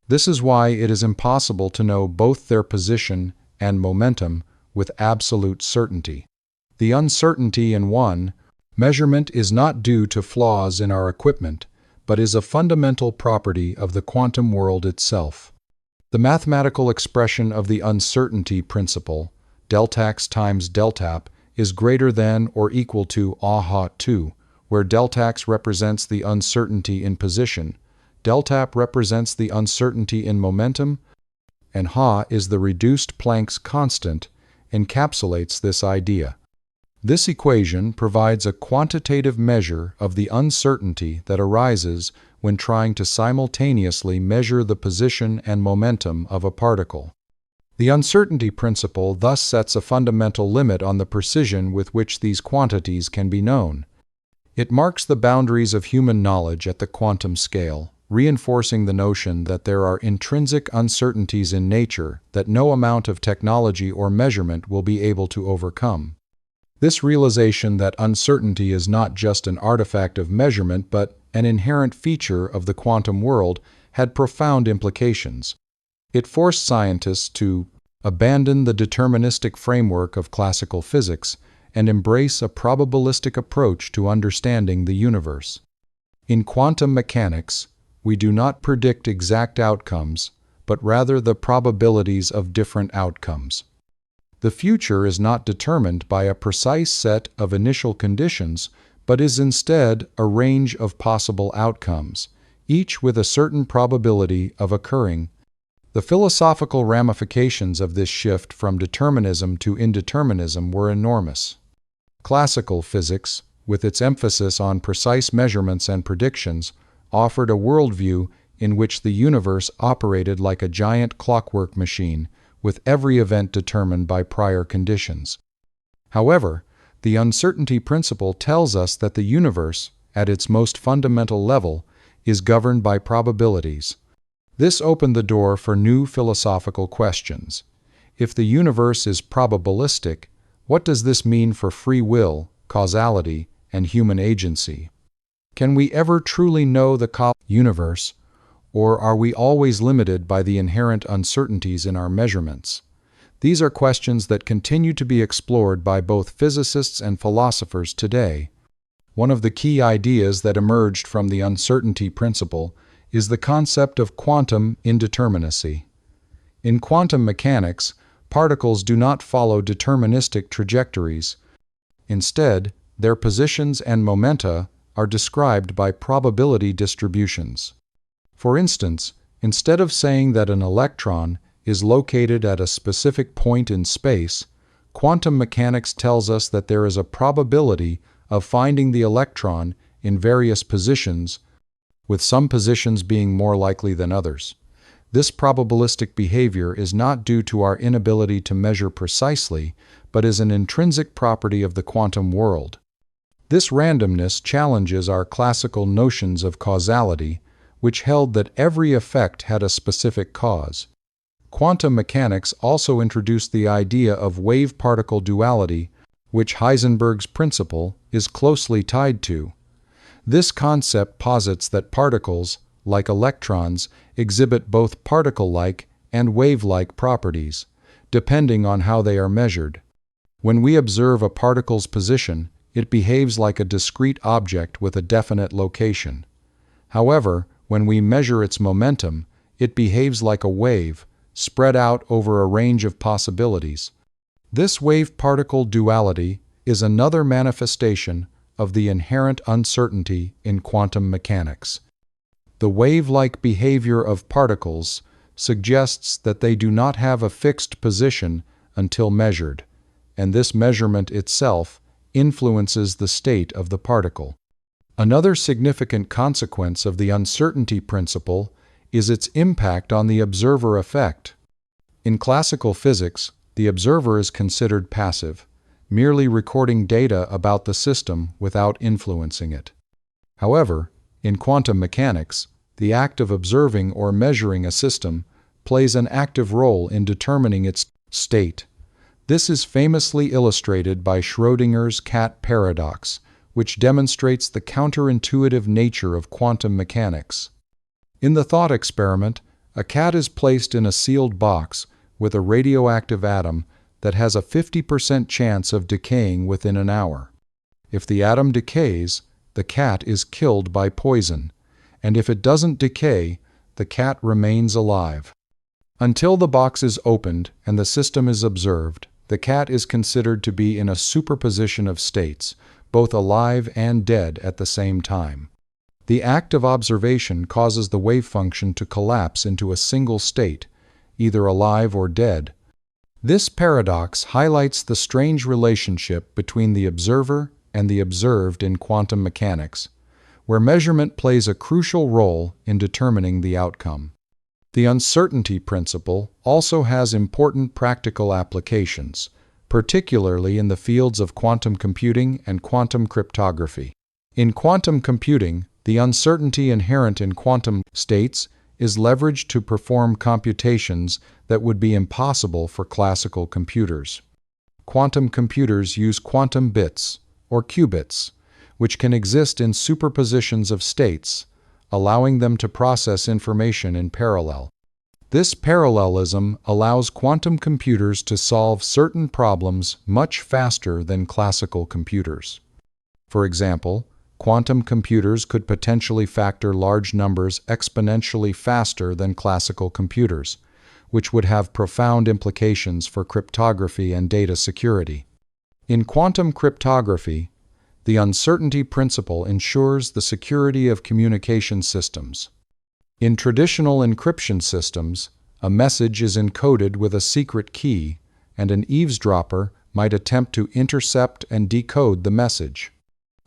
This is why it is impossible to know both their position and momentum with absolute certainty. The uncertainty in one measurement is not due to flaws in our equipment, but is a fundamental property of the quantum world itself. The mathematical expression of the uncertainty principle, deltax times deltap, is greater than or equal to a-2, where deltax represents the uncertainty in position, deltap represents the uncertainty in momentum, and ha is the reduced Planck's constant, encapsulates this idea. This equation provides a quantitative measure of the uncertainty that arises when trying to simultaneously measure the position and momentum of a particle. The uncertainty principle thus sets a fundamental limit on the precision with which these quantities can be known. It marks the boundaries of human knowledge at the quantum scale, reinforcing the notion that there are intrinsic uncertainties in nature that no amount of technology or measurement will be able to overcome. This realization that uncertainty is not just an artifact of measurement but an inherent feature of the quantum world had profound implications. It forced scientists to abandon the deterministic framework of classical physics and embrace a probabilistic approach to understanding the universe. In quantum mechanics, we do not predict exact outcomes, but rather the probabilities of different outcomes. The future is not determined by a precise set of initial conditions, but is instead a range of possible outcomes, each with a certain probability of occurring. The philosophical ramifications of this shift from determinism to indeterminism were enormous. Classical physics, with its emphasis on precise measurements and predictions, offered a worldview in which the universe operated like a giant clockwork machine, with every event determined by prior conditions. However, the uncertainty principle tells us that the universe, at its most fundamental level, is governed by probabilities. This opened the door for new philosophical questions. If the universe is probabilistic, what does this mean for free will, causality, and human agency? Can we ever truly know the universe, or are we always limited by the inherent uncertainties in our measurements? These are questions that continue to be explored by both physicists and philosophers today. One of the key ideas that emerged from the uncertainty principle is the concept of quantum indeterminacy. In quantum mechanics, particles do not follow deterministic trajectories. Instead, their positions and momenta are described by probability distributions. For instance, instead of saying that an electron is located at a specific point in space, quantum mechanics tells us that there is a probability of finding the electron in various positions, with some positions being more likely than others. This probabilistic behavior is not due to our inability to measure precisely, but is an intrinsic property of the quantum world. This randomness challenges our classical notions of causality, which held that every effect had a specific cause. Quantum mechanics also introduced the idea of wave-particle duality, which Heisenberg's principle is closely tied to. This concept posits that particles, like electrons, exhibit both particle-like and wave-like properties, depending on how they are measured. When we observe a particle's position, it behaves like a discrete object with a definite location. However, when we measure its momentum, it behaves like a wave, spread out over a range of possibilities. This wave-particle duality is another manifestation of the inherent uncertainty in quantum mechanics. The wave-like behavior of particles suggests that they do not have a fixed position until measured, and this measurement itself influences the state of the particle. Another significant consequence of the uncertainty principle is its impact on the observer effect. In classical physics, the observer is considered passive, merely recording data about the system without influencing it. However, in quantum mechanics, the act of observing or measuring a system plays an active role in determining its state. This is famously illustrated by Schrödinger's cat paradox, which demonstrates the counterintuitive nature of quantum mechanics. In the thought experiment, a cat is placed in a sealed box with a radioactive atom that has a 50% chance of decaying within an hour. If the atom decays, the cat is killed by poison, and if it doesn't decay, the cat remains alive. Until the box is opened and the system is observed, the cat is considered to be in a superposition of states, both alive and dead at the same time. The act of observation causes the wavefunction to collapse into a single state, either alive or dead. This paradox highlights the strange relationship between the observer and the observed in quantum mechanics, where measurement plays a crucial role in determining the outcome. The uncertainty principle also has important practical applications, particularly in the fields of quantum computing and quantum cryptography. In quantum computing, the uncertainty inherent in quantum states is leveraged to perform computations that would be impossible for classical computers. Quantum computers use quantum bits, or qubits, which can exist in superpositions of states, allowing them to process information in parallel. This parallelism allows quantum computers to solve certain problems much faster than classical computers. For example, quantum computers could potentially factor large numbers exponentially faster than classical computers, which would have profound implications for cryptography and data security. In quantum cryptography, the uncertainty principle ensures the security of communication systems. In traditional encryption systems, a message is encoded with a secret key, and an eavesdropper might attempt to intercept and decode the message.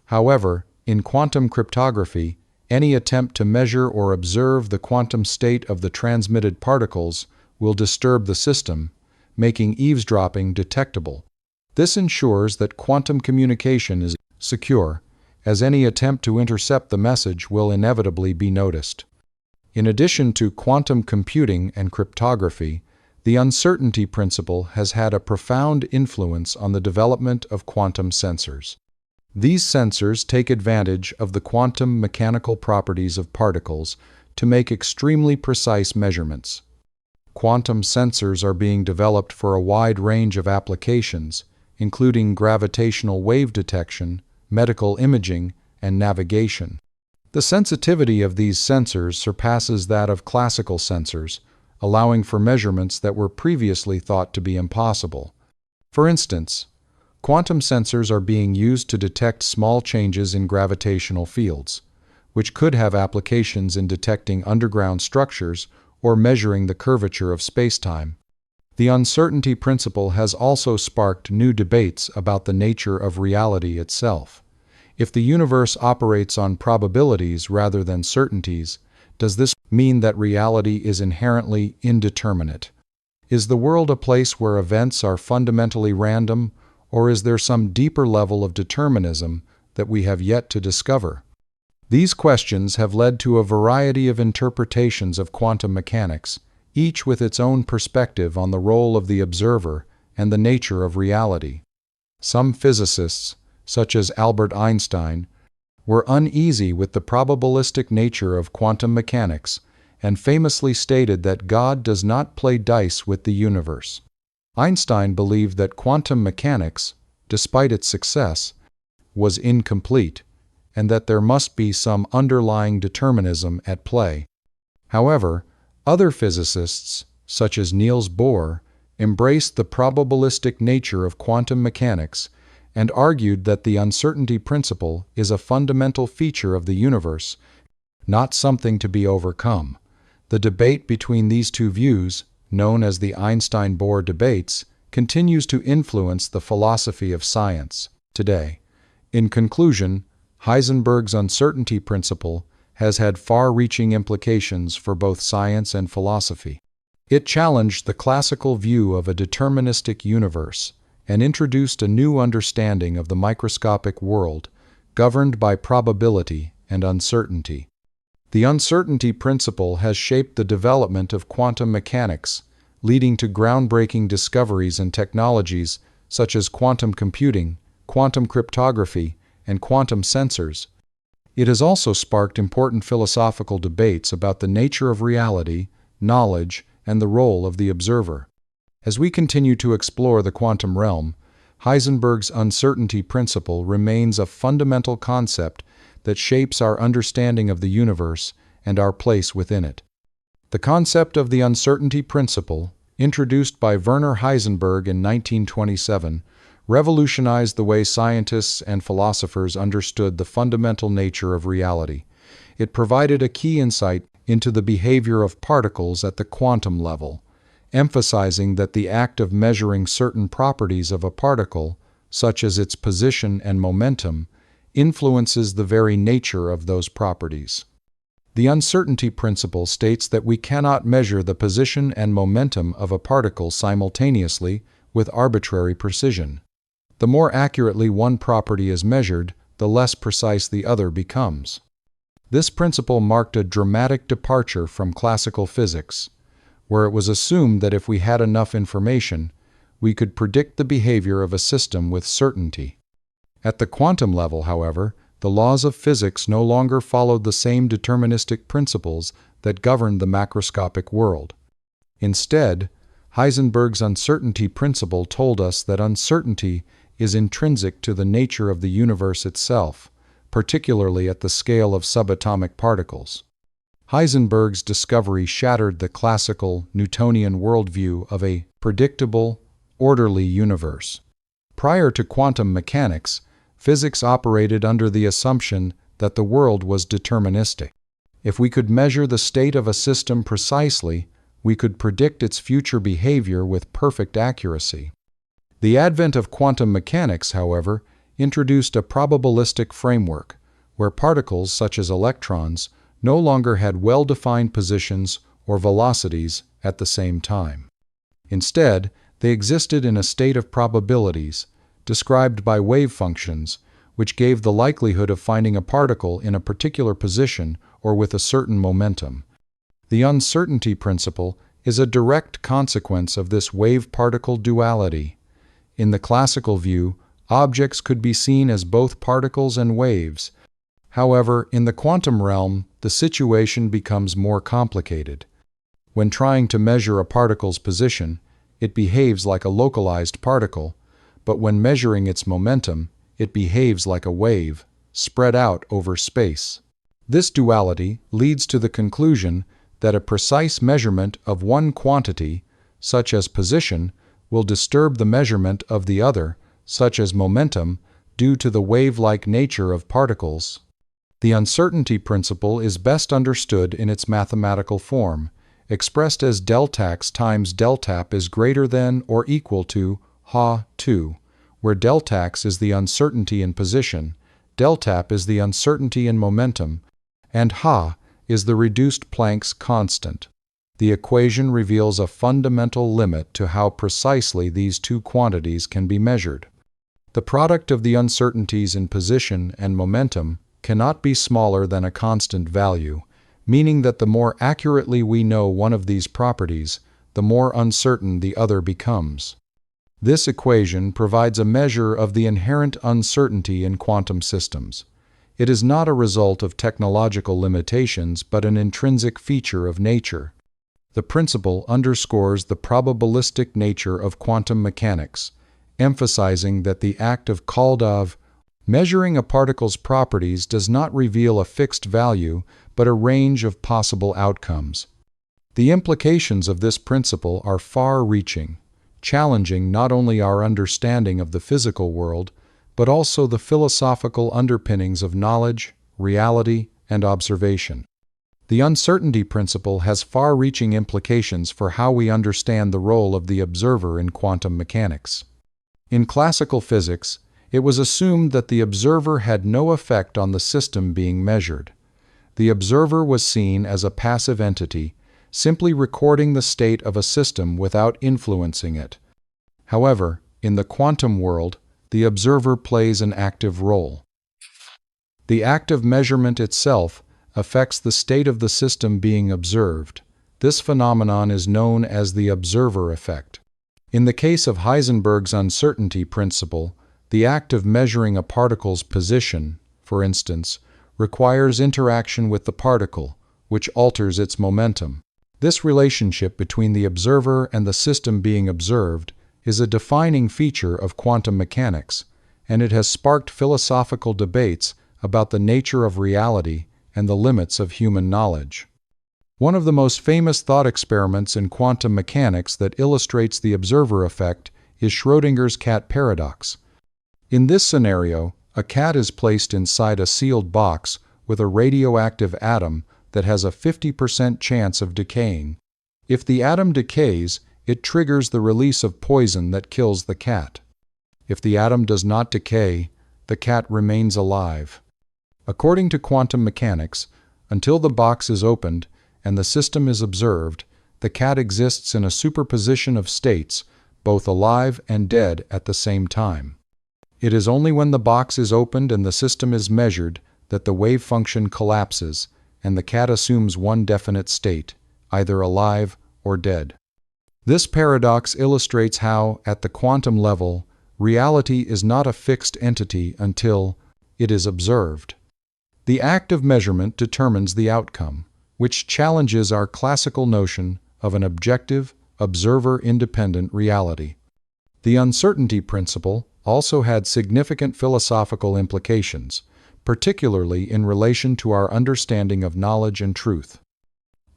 However, in quantum cryptography, any attempt to measure or observe the quantum state of the transmitted particles will disturb the system, making eavesdropping detectable. This ensures that quantum communication is secure, as any attempt to intercept the message will inevitably be noticed. In addition to quantum computing and cryptography, the uncertainty principle has had a profound influence on the development of quantum sensors. These sensors take advantage of the quantum mechanical properties of particles to make extremely precise measurements. Quantum sensors are being developed for a wide range of applications, including gravitational wave detection, medical imaging, and navigation. The sensitivity of these sensors surpasses that of classical sensors, allowing for measurements that were previously thought to be impossible. For instance, quantum sensors are being used to detect small changes in gravitational fields, which could have applications in detecting underground structures or measuring the curvature of spacetime. The uncertainty principle has also sparked new debates about the nature of reality itself. If the universe operates on probabilities rather than certainties, does this mean that reality is inherently indeterminate? Is the world a place where events are fundamentally random, or is there some deeper level of determinism that we have yet to discover? These questions have led to a variety of interpretations of quantum mechanics, each with its own perspective on the role of the observer and the nature of reality. Some physicists, such as Albert Einstein, were uneasy with the probabilistic nature of quantum mechanics and famously stated that God does not play dice with the universe. Einstein believed that quantum mechanics, despite its success, was incomplete, and that there must be some underlying determinism at play. However, other physicists, such as Niels Bohr, embraced the probabilistic nature of quantum mechanics and argued that the uncertainty principle is a fundamental feature of the universe, not something to be overcome. The debate between these two views, known as the Einstein-Bohr debates, continues to influence the philosophy of science today. In conclusion, Heisenberg's uncertainty principle has had far-reaching implications for both science and philosophy. It challenged the classical view of a deterministic universe and introduced a new understanding of the microscopic world, governed by probability and uncertainty. The uncertainty principle has shaped the development of quantum mechanics, leading to groundbreaking discoveries in technologies such as quantum computing, quantum cryptography, and quantum sensors. It has also sparked important philosophical debates about the nature of reality, knowledge, and the role of the observer. As we continue to explore the quantum realm, Heisenberg's uncertainty principle remains a fundamental concept that shapes our understanding of the universe and our place within it. The concept of the uncertainty principle, introduced by Werner Heisenberg in 1927, revolutionized the way scientists and philosophers understood the fundamental nature of reality. It provided a key insight into the behavior of particles at the quantum level, emphasizing that the act of measuring certain properties of a particle, such as its position and momentum, influences the very nature of those properties. The uncertainty principle states that we cannot measure the position and momentum of a particle simultaneously with arbitrary precision. The more accurately one property is measured, the less precise the other becomes. This principle marked a dramatic departure from classical physics, where it was assumed that if we had enough information, we could predict the behavior of a system with certainty. At the quantum level, however, the laws of physics no longer followed the same deterministic principles that governed the macroscopic world. Instead, Heisenberg's uncertainty principle told us that uncertainty is intrinsic to the nature of the universe itself, particularly at the scale of subatomic particles. Heisenberg's discovery shattered the classical Newtonian worldview of a predictable, orderly universe. Prior to quantum mechanics, physics operated under the assumption that the world was deterministic. If we could measure the state of a system precisely, we could predict its future behavior with perfect accuracy. The advent of quantum mechanics, however, introduced a probabilistic framework, where particles such as electrons no longer had well-defined positions or velocities at the same time. Instead, they existed in a state of probabilities, described by wavefunctions, which gave the likelihood of finding a particle in a particular position or with a certain momentum. The uncertainty principle is a direct consequence of this wave-particle duality. In the classical view, objects could be seen as both particles and waves. However, in the quantum realm, the situation becomes more complicated. When trying to measure a particle's position, it behaves like a localized particle, but when measuring its momentum, it behaves like a wave, spread out over space. This duality leads to the conclusion that a precise measurement of one quantity, such as position, will disturb the measurement of the other, such as momentum, due to the wave-like nature of particles. The uncertainty principle is best understood in its mathematical form, expressed as deltax times deltap is greater than or equal to Ha2, where deltax is the uncertainty in position, deltap is the uncertainty in momentum, and Ha is the reduced Planck's constant. The equation reveals a fundamental limit to how precisely these two quantities can be measured. The product of the uncertainties in position and momentum, cannot be smaller than a constant value, meaning that the more accurately we know one of these properties, the more uncertain the other becomes. This equation provides a measure of the inherent uncertainty in quantum systems. It is not a result of technological limitations, but an intrinsic feature of nature. The principle underscores the probabilistic nature of quantum mechanics, emphasizing that the act of measuring a particle's properties does not reveal a fixed value, but a range of possible outcomes. The implications of this principle are far-reaching, challenging not only our understanding of the physical world, but also the philosophical underpinnings of knowledge, reality, and observation. The uncertainty principle has far-reaching implications for how we understand the role of the observer in quantum mechanics. In classical physics, it was assumed that the observer had no effect on the system being measured. The observer was seen as a passive entity, simply recording the state of a system without influencing it. However, in the quantum world, the observer plays an active role. The act of measurement itself affects the state of the system being observed. This phenomenon is known as the observer effect. In the case of Heisenberg's uncertainty principle, the act of measuring a particle's position, for instance, requires interaction with the particle, which alters its momentum. This relationship between the observer and the system being observed is a defining feature of quantum mechanics, and it has sparked philosophical debates about the nature of reality and the limits of human knowledge. One of the most famous thought experiments in quantum mechanics that illustrates the observer effect is Schrödinger's cat paradox. In this scenario, a cat is placed inside a sealed box with a radioactive atom that has a 50% chance of decaying. If the atom decays, it triggers the release of poison that kills the cat. If the atom does not decay, the cat remains alive. According to quantum mechanics, until the box is opened and the system is observed, the cat exists in a superposition of states, both alive and dead at the same time. It is only when the box is opened and the system is measured that the wave function collapses and the cat assumes one definite state, either alive or dead. This paradox illustrates how, at the quantum level, reality is not a fixed entity until it is observed. The act of measurement determines the outcome, which challenges our classical notion of an objective, observer-independent reality. The uncertainty principle also had significant philosophical implications, particularly in relation to our understanding of knowledge and truth.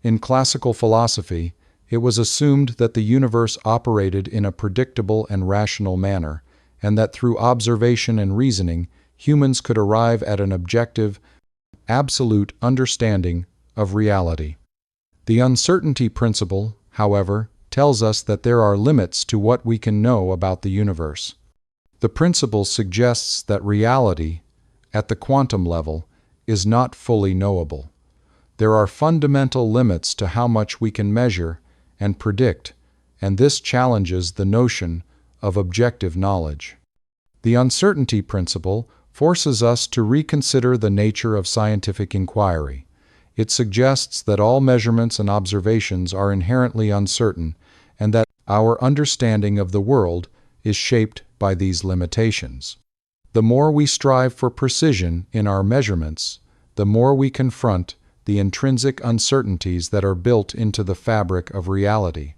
In classical philosophy, it was assumed that the universe operated in a predictable and rational manner, and that through observation and reasoning, humans could arrive at an objective, absolute understanding of reality. The uncertainty principle, however, tells us that there are limits to what we can know about the universe. The principle suggests that reality, at the quantum level, is not fully knowable. There are fundamental limits to how much we can measure and predict, and this challenges the notion of objective knowledge. The uncertainty principle forces us to reconsider the nature of scientific inquiry. It suggests that all measurements and observations are inherently uncertain, and that our understanding of the world is shaped by these limitations. The more we strive for precision in our measurements, the more we confront the intrinsic uncertainties that are built into the fabric of reality.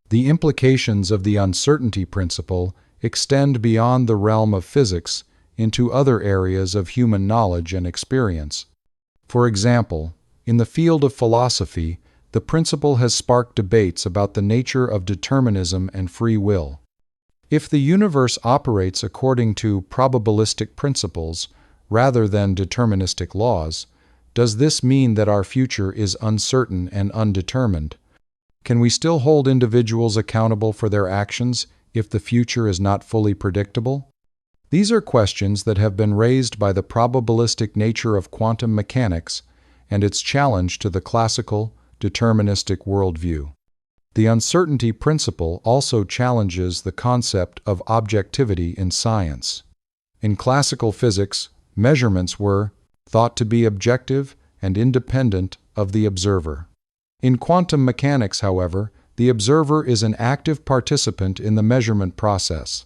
The implications of the uncertainty principle extend beyond the realm of physics into other areas of human knowledge and experience. For example, in the field of philosophy, the principle has sparked debates about the nature of determinism and free will. If the universe operates according to probabilistic principles rather than deterministic laws, does this mean that our future is uncertain and undetermined? Can we still hold individuals accountable for their actions if the future is not fully predictable? These are questions that have been raised by the probabilistic nature of quantum mechanics and its challenge to the classical, deterministic worldview. The uncertainty principle also challenges the concept of objectivity in science. In classical physics, measurements were thought to be objective and independent of the observer. In quantum mechanics, however, the observer is an active participant in the measurement process,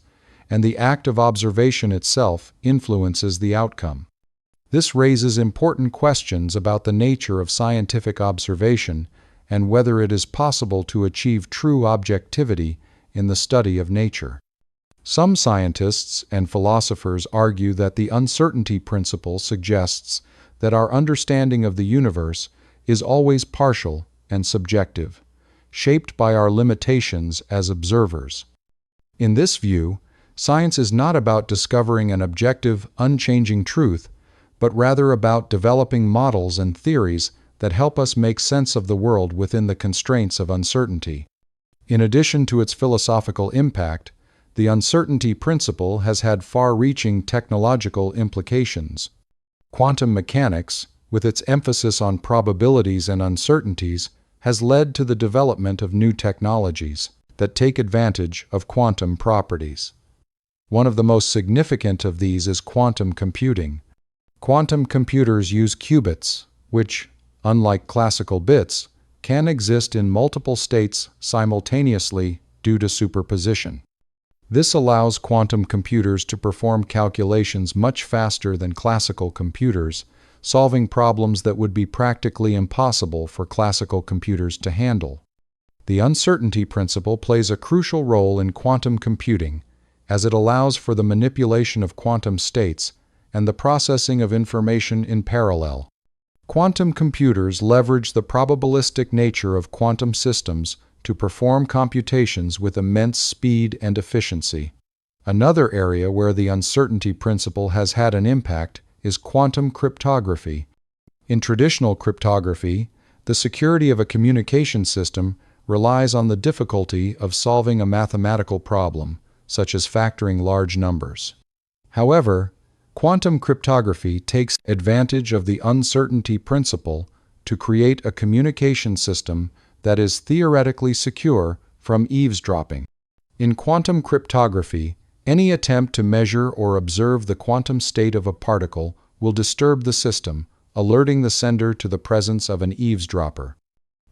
and the act of observation itself influences the outcome. This raises important questions about the nature of scientific observation and whether it is possible to achieve true objectivity in the study of nature. Some scientists and philosophers argue that the uncertainty principle suggests that our understanding of the universe is always partial and subjective, shaped by our limitations as observers. In this view, science is not about discovering an objective, unchanging truth, but rather about developing models and theories that help us make sense of the world within the constraints of uncertainty. In addition to its philosophical impact, the uncertainty principle has had far-reaching technological implications. Quantum mechanics, with its emphasis on probabilities and uncertainties, has led to the development of new technologies that take advantage of quantum properties. One of the most significant of these is quantum computing. Quantum computers use qubits, which, unlike classical bits, can exist in multiple states simultaneously due to superposition. This allows quantum computers to perform calculations much faster than classical computers, solving problems that would be practically impossible for classical computers to handle. The uncertainty principle plays a crucial role in quantum computing, as it allows for the manipulation of quantum states and the processing of information in parallel. Quantum computers leverage the probabilistic nature of quantum systems to perform computations with immense speed and efficiency. Another area where the uncertainty principle has had an impact is quantum cryptography. In traditional cryptography, the security of a communication system relies on the difficulty of solving a mathematical problem, such as factoring large numbers. However, quantum cryptography takes advantage of the uncertainty principle to create a communication system that is theoretically secure from eavesdropping. In quantum cryptography, any attempt to measure or observe the quantum state of a particle will disturb the system, alerting the sender to the presence of an eavesdropper.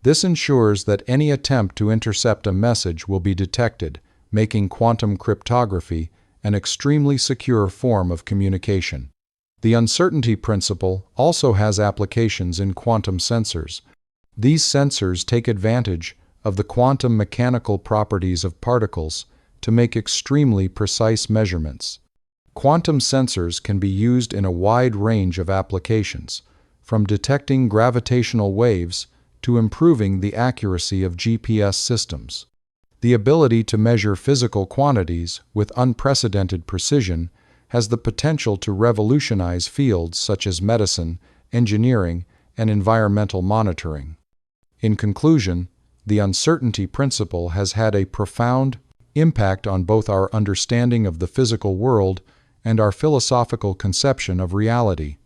This ensures that any attempt to intercept a message will be detected, making quantum cryptography an extremely secure form of communication. The uncertainty principle also has applications in quantum sensors. These sensors take advantage of the quantum mechanical properties of particles to make extremely precise measurements. Quantum sensors can be used in a wide range of applications, from detecting gravitational waves to improving the accuracy of GPS systems. The ability to measure physical quantities with unprecedented precision has the potential to revolutionize fields such as medicine, engineering, and environmental monitoring. In conclusion, the uncertainty principle has had a profound impact on both our understanding of the physical world and our philosophical conception of reality.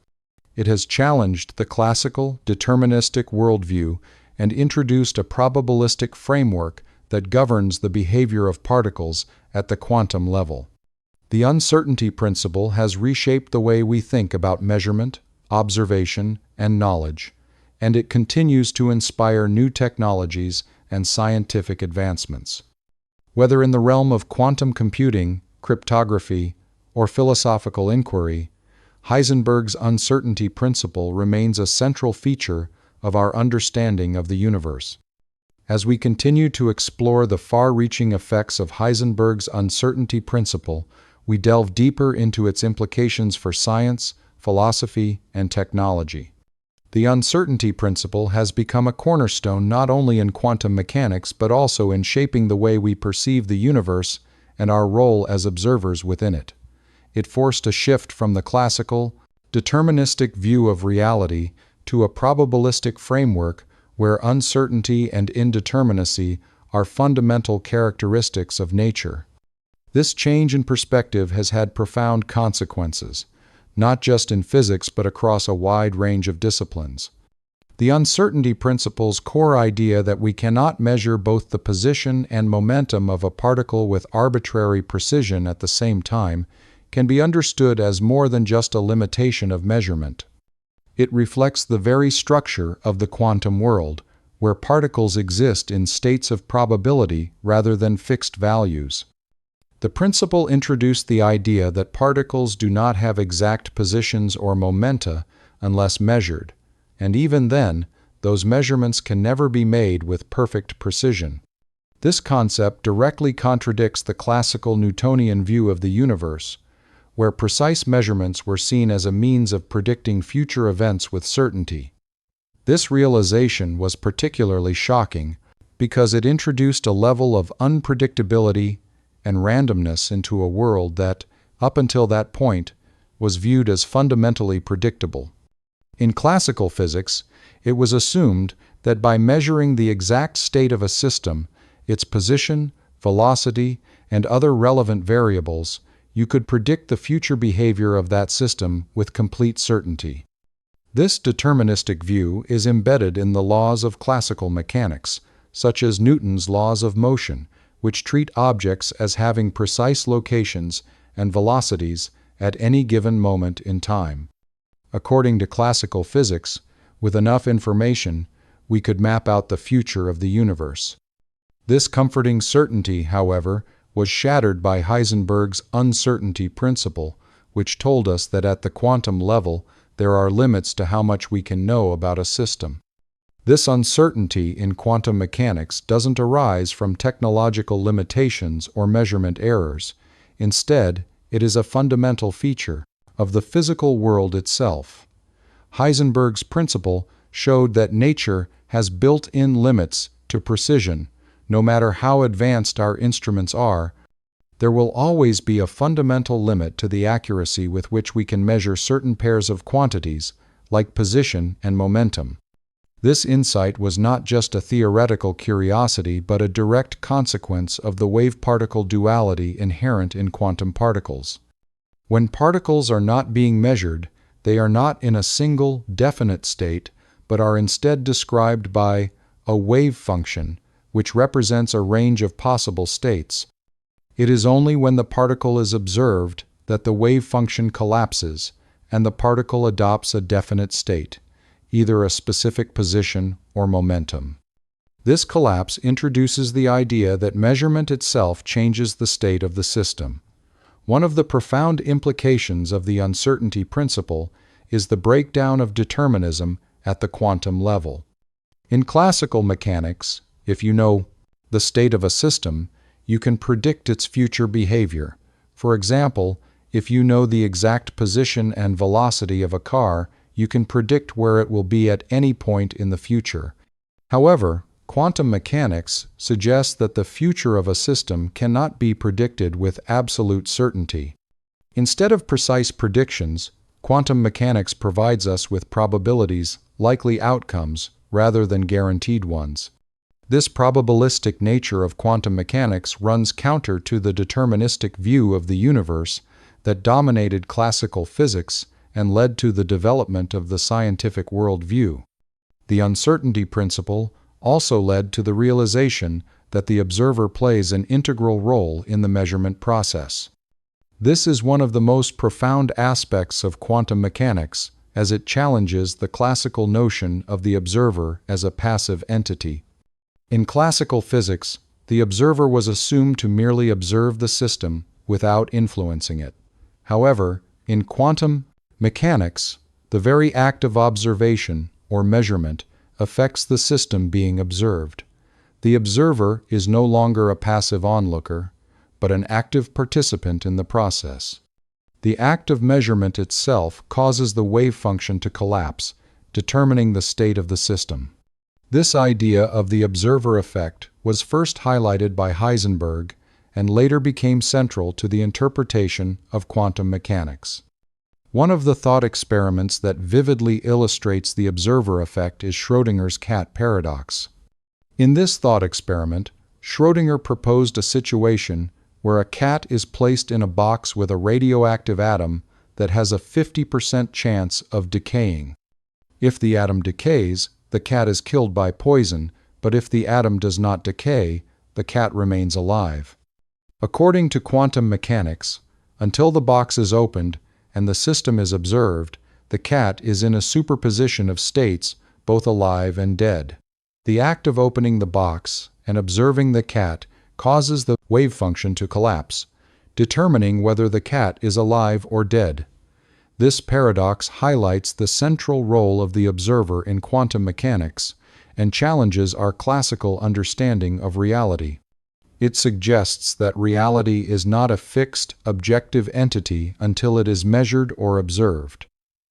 It has challenged the classical, deterministic worldview and introduced a probabilistic framework that governs the behavior of particles at the quantum level. The uncertainty principle has reshaped the way we think about measurement, observation, and knowledge, and it continues to inspire new technologies and scientific advancements. Whether in the realm of quantum computing, cryptography, or philosophical inquiry, Heisenberg's uncertainty principle remains a central feature of our understanding of the universe. As we continue to explore the far-reaching effects of Heisenberg's uncertainty principle, we delve deeper into its implications for science, philosophy, and technology. The uncertainty principle has become a cornerstone not only in quantum mechanics but also in shaping the way we perceive the universe and our role as observers within it. It forced a shift from the classical, deterministic view of reality to a probabilistic framework where uncertainty and indeterminacy are fundamental characteristics of nature. This change in perspective has had profound consequences, not just in physics but across a wide range of disciplines. The uncertainty principle's core idea that we cannot measure both the position and momentum of a particle with arbitrary precision at the same time can be understood as more than just a limitation of measurement. It reflects the very structure of the quantum world, where particles exist in states of probability rather than fixed values. The principle introduced the idea that particles do not have exact positions or momenta unless measured, and even then, those measurements can never be made with perfect precision. This concept directly contradicts the classical Newtonian view of the universe, where precise measurements were seen as a means of predicting future events with certainty. This realization was particularly shocking because it introduced a level of unpredictability and randomness into a world that, up until that point, was viewed as fundamentally predictable. In classical physics, it was assumed that by measuring the exact state of a system, its position, velocity, and other relevant variables, you could predict the future behavior of that system with complete certainty. This deterministic view is embedded in the laws of classical mechanics, such as Newton's laws of motion, which treat objects as having precise locations and velocities at any given moment in time. According to classical physics, with enough information, we could map out the future of the universe. This comforting certainty, however, was shattered by Heisenberg's Uncertainty Principle, which told us that at the quantum level, there are limits to how much we can know about a system. This uncertainty in quantum mechanics doesn't arise from technological limitations or measurement errors. Instead, it is a fundamental feature of the physical world itself. Heisenberg's principle showed that nature has built-in limits to precision. No matter how advanced our instruments are, there will always be a fundamental limit to the accuracy with which we can measure certain pairs of quantities, like position and momentum. This insight was not just a theoretical curiosity but a direct consequence of the wave-particle duality inherent in quantum particles. When particles are not being measured, they are not in a single, definite state, but are instead described by a wave function, which represents a range of possible states. It is only when the particle is observed that the wave function collapses and the particle adopts a definite state, either a specific position or momentum. This collapse introduces the idea that measurement itself changes the state of the system. One of the profound implications of the uncertainty principle is the breakdown of determinism at the quantum level. In classical mechanics, if you know the state of a system, you can predict its future behavior. For example, if you know the exact position and velocity of a car, you can predict where it will be at any point in the future. However, quantum mechanics suggests that the future of a system cannot be predicted with absolute certainty. Instead of precise predictions, quantum mechanics provides us with probabilities, likely outcomes, rather than guaranteed ones. This probabilistic nature of quantum mechanics runs counter to the deterministic view of the universe that dominated classical physics and led to the development of the scientific worldview. The uncertainty principle also led to the realization that the observer plays an integral role in the measurement process. This is one of the most profound aspects of quantum mechanics, as it challenges the classical notion of the observer as a passive entity. In classical physics, the observer was assumed to merely observe the system without influencing it. However, in quantum mechanics, the very act of observation, or measurement, affects the system being observed. The observer is no longer a passive onlooker, but an active participant in the process. The act of measurement itself causes the wave function to collapse, determining the state of the system. This idea of the observer effect was first highlighted by Heisenberg and later became central to the interpretation of quantum mechanics. One of the thought experiments that vividly illustrates the observer effect is Schrödinger's cat paradox. In this thought experiment, Schrödinger proposed a situation where a cat is placed in a box with a radioactive atom that has a 50% chance of decaying. If the atom decays, the cat is killed by poison, but if the atom does not decay, the cat remains alive. According to quantum mechanics, until the box is opened and the system is observed, the cat is in a superposition of states, both alive and dead. The act of opening the box and observing the cat causes the wavefunction to collapse, determining whether the cat is alive or dead. This paradox highlights the central role of the observer in quantum mechanics and challenges our classical understanding of reality. It suggests that reality is not a fixed, objective entity until it is measured or observed.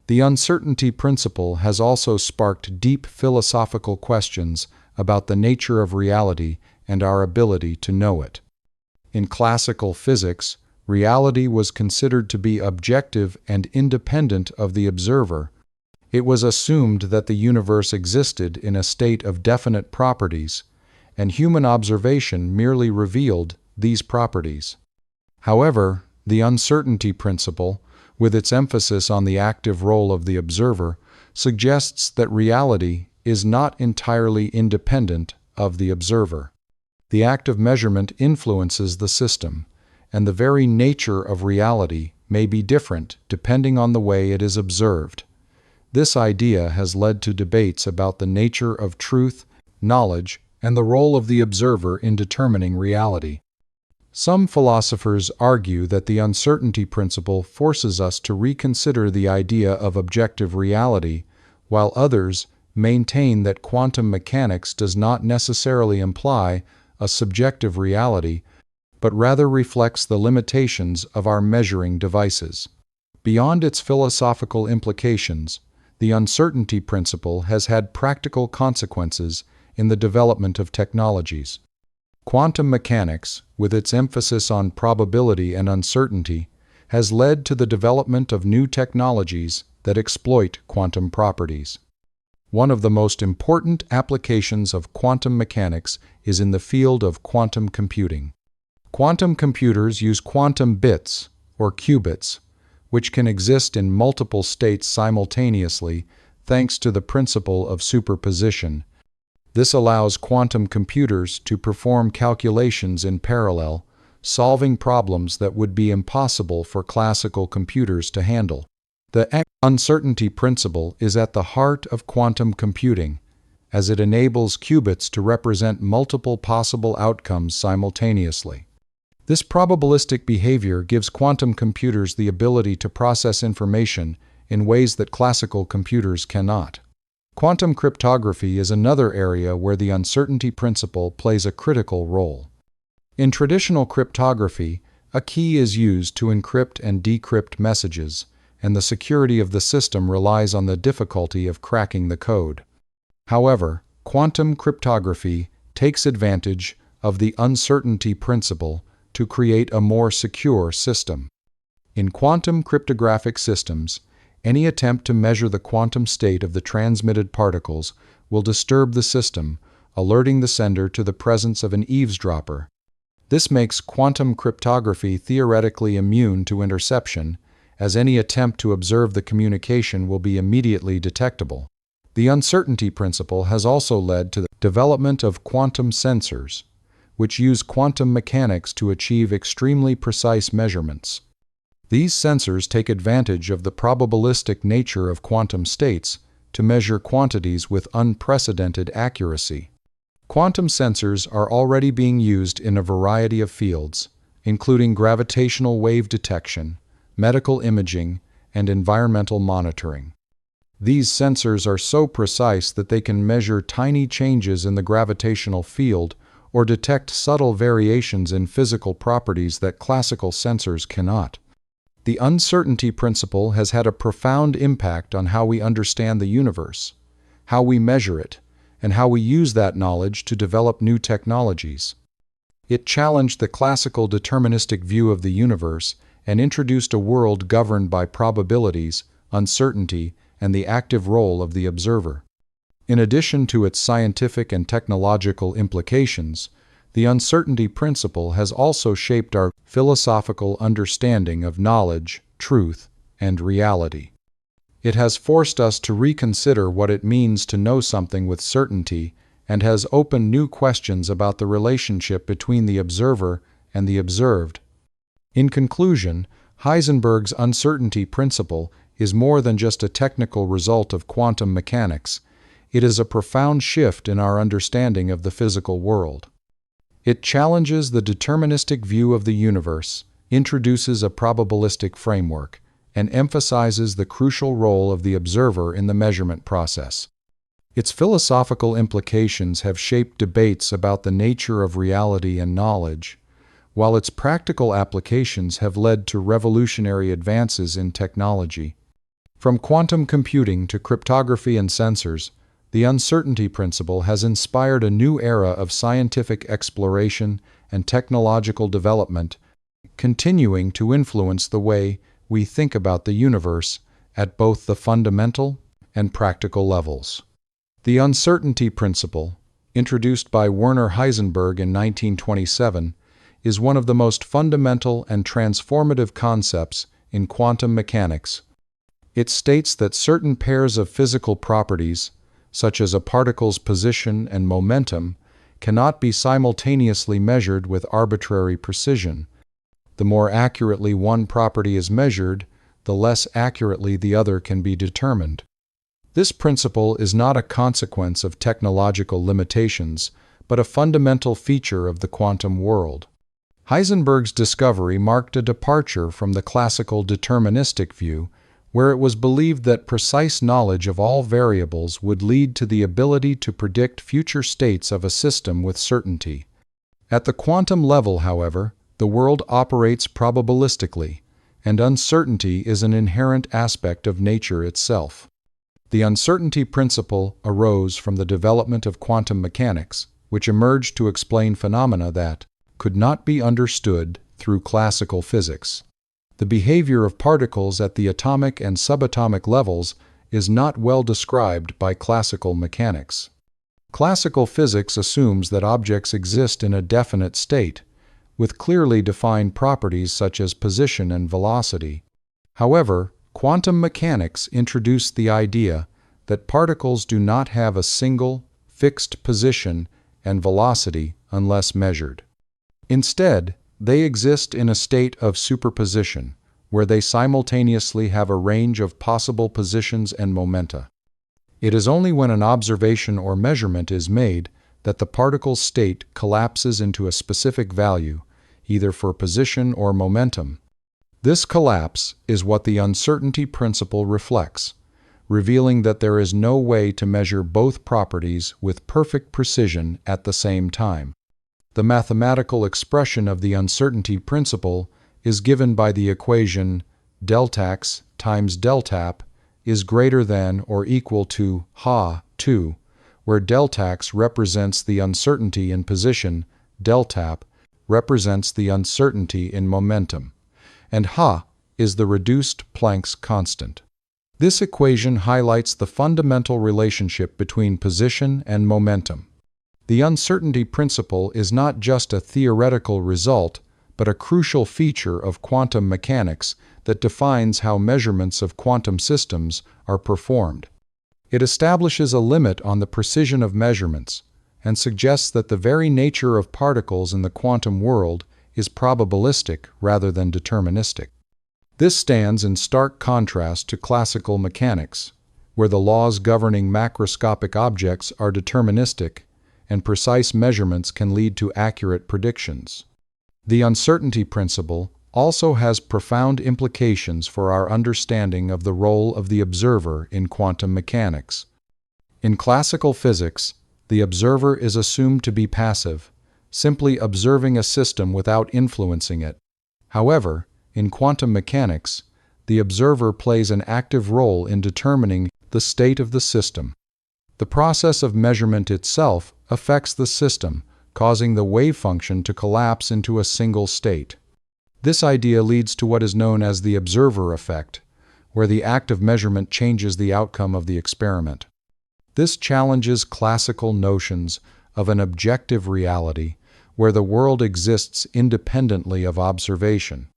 The uncertainty principle has also sparked deep philosophical questions about the nature of reality and our ability to know it. In classical physics, reality was considered to be objective and independent of the observer. It was assumed that the universe existed in a state of definite properties, and human observation merely revealed these properties. However, the uncertainty principle, with its emphasis on the active role of the observer, suggests that reality is not entirely independent of the observer. The act of measurement influences the system, and the very nature of reality may be different depending on the way it is observed. This idea has led to debates about the nature of truth, knowledge, and the role of the observer in determining reality. Some philosophers argue that the uncertainty principle forces us to reconsider the idea of objective reality, while others maintain that quantum mechanics does not necessarily imply a subjective reality, but rather reflects the limitations of our measuring devices. Beyond its philosophical implications, the uncertainty principle has had practical consequences in the development of technologies. Quantum mechanics, with its emphasis on probability and uncertainty, has led to the development of new technologies that exploit quantum properties. One of the most important applications of quantum mechanics is in the field of quantum computing. Quantum computers use quantum bits, or qubits, which can exist in multiple states simultaneously thanks to the principle of superposition. This allows quantum computers to perform calculations in parallel, solving problems that would be impossible for classical computers to handle. The uncertainty principle is at the heart of quantum computing, as it enables qubits to represent multiple possible outcomes simultaneously. This probabilistic behavior gives quantum computers the ability to process information in ways that classical computers cannot. Quantum cryptography is another area where the uncertainty principle plays a critical role. In traditional cryptography, a key is used to encrypt and decrypt messages, and the security of the system relies on the difficulty of cracking the code. However, quantum cryptography takes advantage of the uncertainty principle to create a more secure system. In quantum cryptographic systems, any attempt to measure the quantum state of the transmitted particles will disturb the system, alerting the sender to the presence of an eavesdropper. This makes quantum cryptography theoretically immune to interception, as any attempt to observe the communication will be immediately detectable. The uncertainty principle has also led to the development of quantum sensors, which use quantum mechanics to achieve extremely precise measurements. These sensors take advantage of the probabilistic nature of quantum states to measure quantities with unprecedented accuracy. Quantum sensors are already being used in a variety of fields, including gravitational wave detection, medical imaging, and environmental monitoring. These sensors are so precise that they can measure tiny changes in the gravitational field or detect subtle variations in physical properties that classical sensors cannot. The uncertainty principle has had a profound impact on how we understand the universe, how we measure it, and how we use that knowledge to develop new technologies. It challenged the classical deterministic view of the universe and introduced a world governed by probabilities, uncertainty, and the active role of the observer. In addition to its scientific and technological implications, the uncertainty principle has also shaped our philosophical understanding of knowledge, truth, and reality. It has forced us to reconsider what it means to know something with certainty and has opened new questions about the relationship between the observer and the observed. In conclusion, Heisenberg's uncertainty principle is more than just a technical result of quantum mechanics. It is a profound shift in our understanding of the physical world. It challenges the deterministic view of the universe, introduces a probabilistic framework, and emphasizes the crucial role of the observer in the measurement process. Its philosophical implications have shaped debates about the nature of reality and knowledge, while its practical applications have led to revolutionary advances in technology. From quantum computing to cryptography and sensors, the uncertainty principle has inspired a new era of scientific exploration and technological development, continuing to influence the way we think about the universe at both the fundamental and practical levels. The uncertainty principle, introduced by Werner Heisenberg in 1927, is one of the most fundamental and transformative concepts in quantum mechanics. It states that certain pairs of physical properties, such as a particle's position and momentum, cannot be simultaneously measured with arbitrary precision. The more accurately one property is measured, the less accurately the other can be determined. This principle is not a consequence of technological limitations, but a fundamental feature of the quantum world. Heisenberg's discovery marked a departure from the classical deterministic view, where it was believed that precise knowledge of all variables would lead to the ability to predict future states of a system with certainty. At the quantum level, however, the world operates probabilistically, and uncertainty is an inherent aspect of nature itself. The uncertainty principle arose from the development of quantum mechanics, which emerged to explain phenomena that could not be understood through classical physics. The behavior of particles at the atomic and subatomic levels is not well described by classical mechanics. Classical physics assumes that objects exist in a definite state, with clearly defined properties such as position and velocity. However, quantum mechanics introduced the idea that particles do not have a single, fixed position and velocity unless measured. Instead, they exist in a state of superposition, where they simultaneously have a range of possible positions and momenta. It is only when an observation or measurement is made that the particle's state collapses into a specific value, either for position or momentum. This collapse is what the uncertainty principle reflects, revealing that there is no way to measure both properties with perfect precision at the same time. The mathematical expression of the uncertainty principle is given by the equation deltax times deltap is greater than or equal to Ha2, where deltax represents the uncertainty in position, deltap represents the uncertainty in momentum, and Ha is the reduced Planck's constant. This equation highlights the fundamental relationship between position and momentum. The uncertainty principle is not just a theoretical result, but a crucial feature of quantum mechanics that defines how measurements of quantum systems are performed. It establishes a limit on the precision of measurements and suggests that the very nature of particles in the quantum world is probabilistic rather than deterministic. This stands in stark contrast to classical mechanics, where the laws governing macroscopic objects are deterministic and precise measurements can lead to accurate predictions. The uncertainty principle also has profound implications for our understanding of the role of the observer in quantum mechanics. In classical physics, the observer is assumed to be passive, simply observing a system without influencing it. However, in quantum mechanics, the observer plays an active role in determining the state of the system. The process of measurement itself affects the system, causing the wavefunction to collapse into a single state. This idea leads to what is known as the observer effect, where the act of measurement changes the outcome of the experiment. This challenges classical notions of an objective reality, where the world exists independently of observation.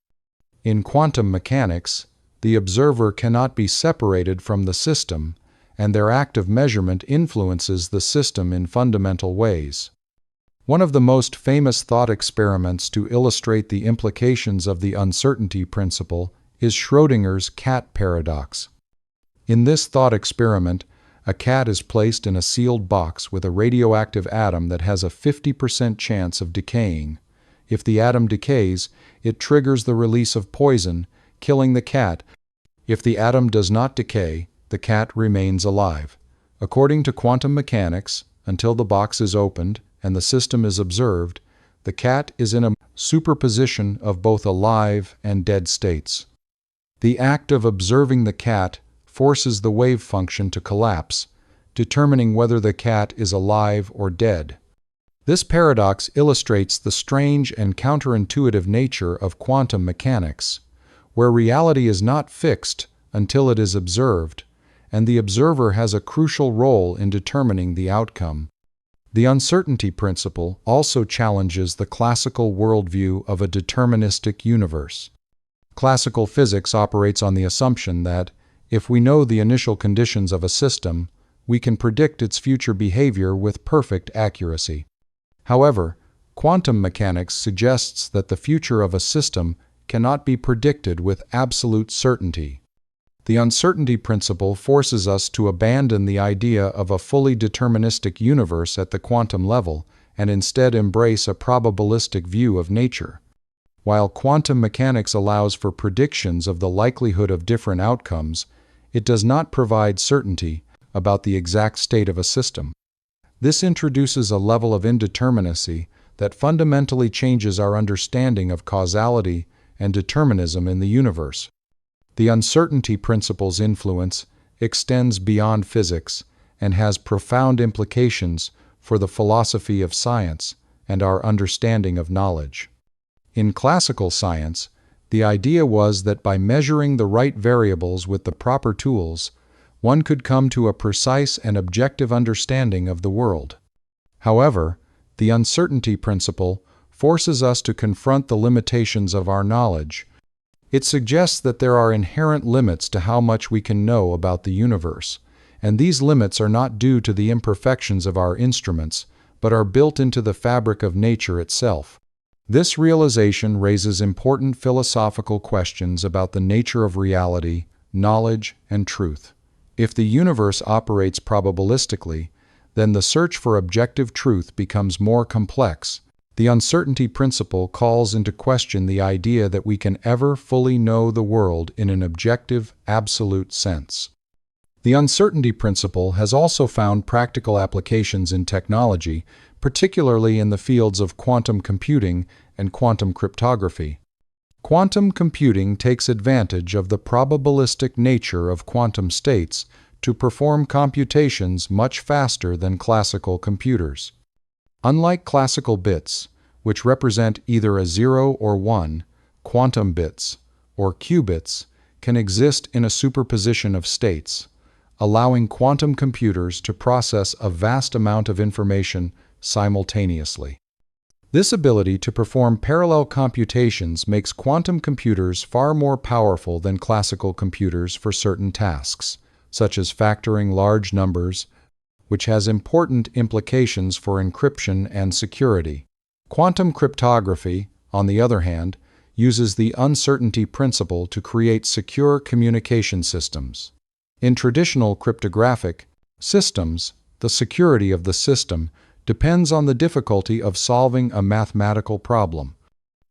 In quantum mechanics, the observer cannot be separated from the system, and their act of measurement influences the system in fundamental ways. One of the most famous thought experiments to illustrate the implications of the uncertainty principle is Schrödinger's cat paradox. In this thought experiment, a cat is placed in a sealed box with a radioactive atom that has a 50% chance of decaying. If the atom decays, it triggers the release of poison, killing the cat. If the atom does not decay, the cat remains alive. According to quantum mechanics, until the box is opened and the system is observed, the cat is in a superposition of both alive and dead states. The act of observing the cat forces the wave function to collapse, determining whether the cat is alive or dead. This paradox illustrates the strange and counterintuitive nature of quantum mechanics, where reality is not fixed until it is observed, and the observer has a crucial role in determining the outcome. The uncertainty principle also challenges the classical worldview of a deterministic universe. Classical physics operates on the assumption that, if we know the initial conditions of a system, we can predict its future behavior with perfect accuracy. However, quantum mechanics suggests that the future of a system cannot be predicted with absolute certainty. The uncertainty principle forces us to abandon the idea of a fully deterministic universe at the quantum level and instead embrace a probabilistic view of nature. While quantum mechanics allows for predictions of the likelihood of different outcomes, it does not provide certainty about the exact state of a system. This introduces a level of indeterminacy that fundamentally changes our understanding of causality and determinism in the universe. The uncertainty principle's influence extends beyond physics and has profound implications for the philosophy of science and our understanding of knowledge. In classical science, the idea was that by measuring the right variables with the proper tools, one could come to a precise and objective understanding of the world. However, the uncertainty principle forces us to confront the limitations of our knowledge. It suggests that there are inherent limits to how much we can know about the universe, and these limits are not due to the imperfections of our instruments, but are built into the fabric of nature itself. This realization raises important philosophical questions about the nature of reality, knowledge, and truth. If the universe operates probabilistically, then the search for objective truth becomes more complex. The uncertainty principle calls into question the idea that we can ever fully know the world in an objective, absolute sense. The uncertainty principle has also found practical applications in technology, particularly in the fields of quantum computing and quantum cryptography. Quantum computing takes advantage of the probabilistic nature of quantum states to perform computations much faster than classical computers. Unlike classical bits, which represent either a 0 or 1, quantum bits, or qubits, can exist in a superposition of states, allowing quantum computers to process a vast amount of information simultaneously. This ability to perform parallel computations makes quantum computers far more powerful than classical computers for certain tasks, such as factoring large numbers, which has important implications for encryption and security. Quantum cryptography, on the other hand, uses the uncertainty principle to create secure communication systems. In traditional cryptographic systems, the security of the system depends on the difficulty of solving a mathematical problem.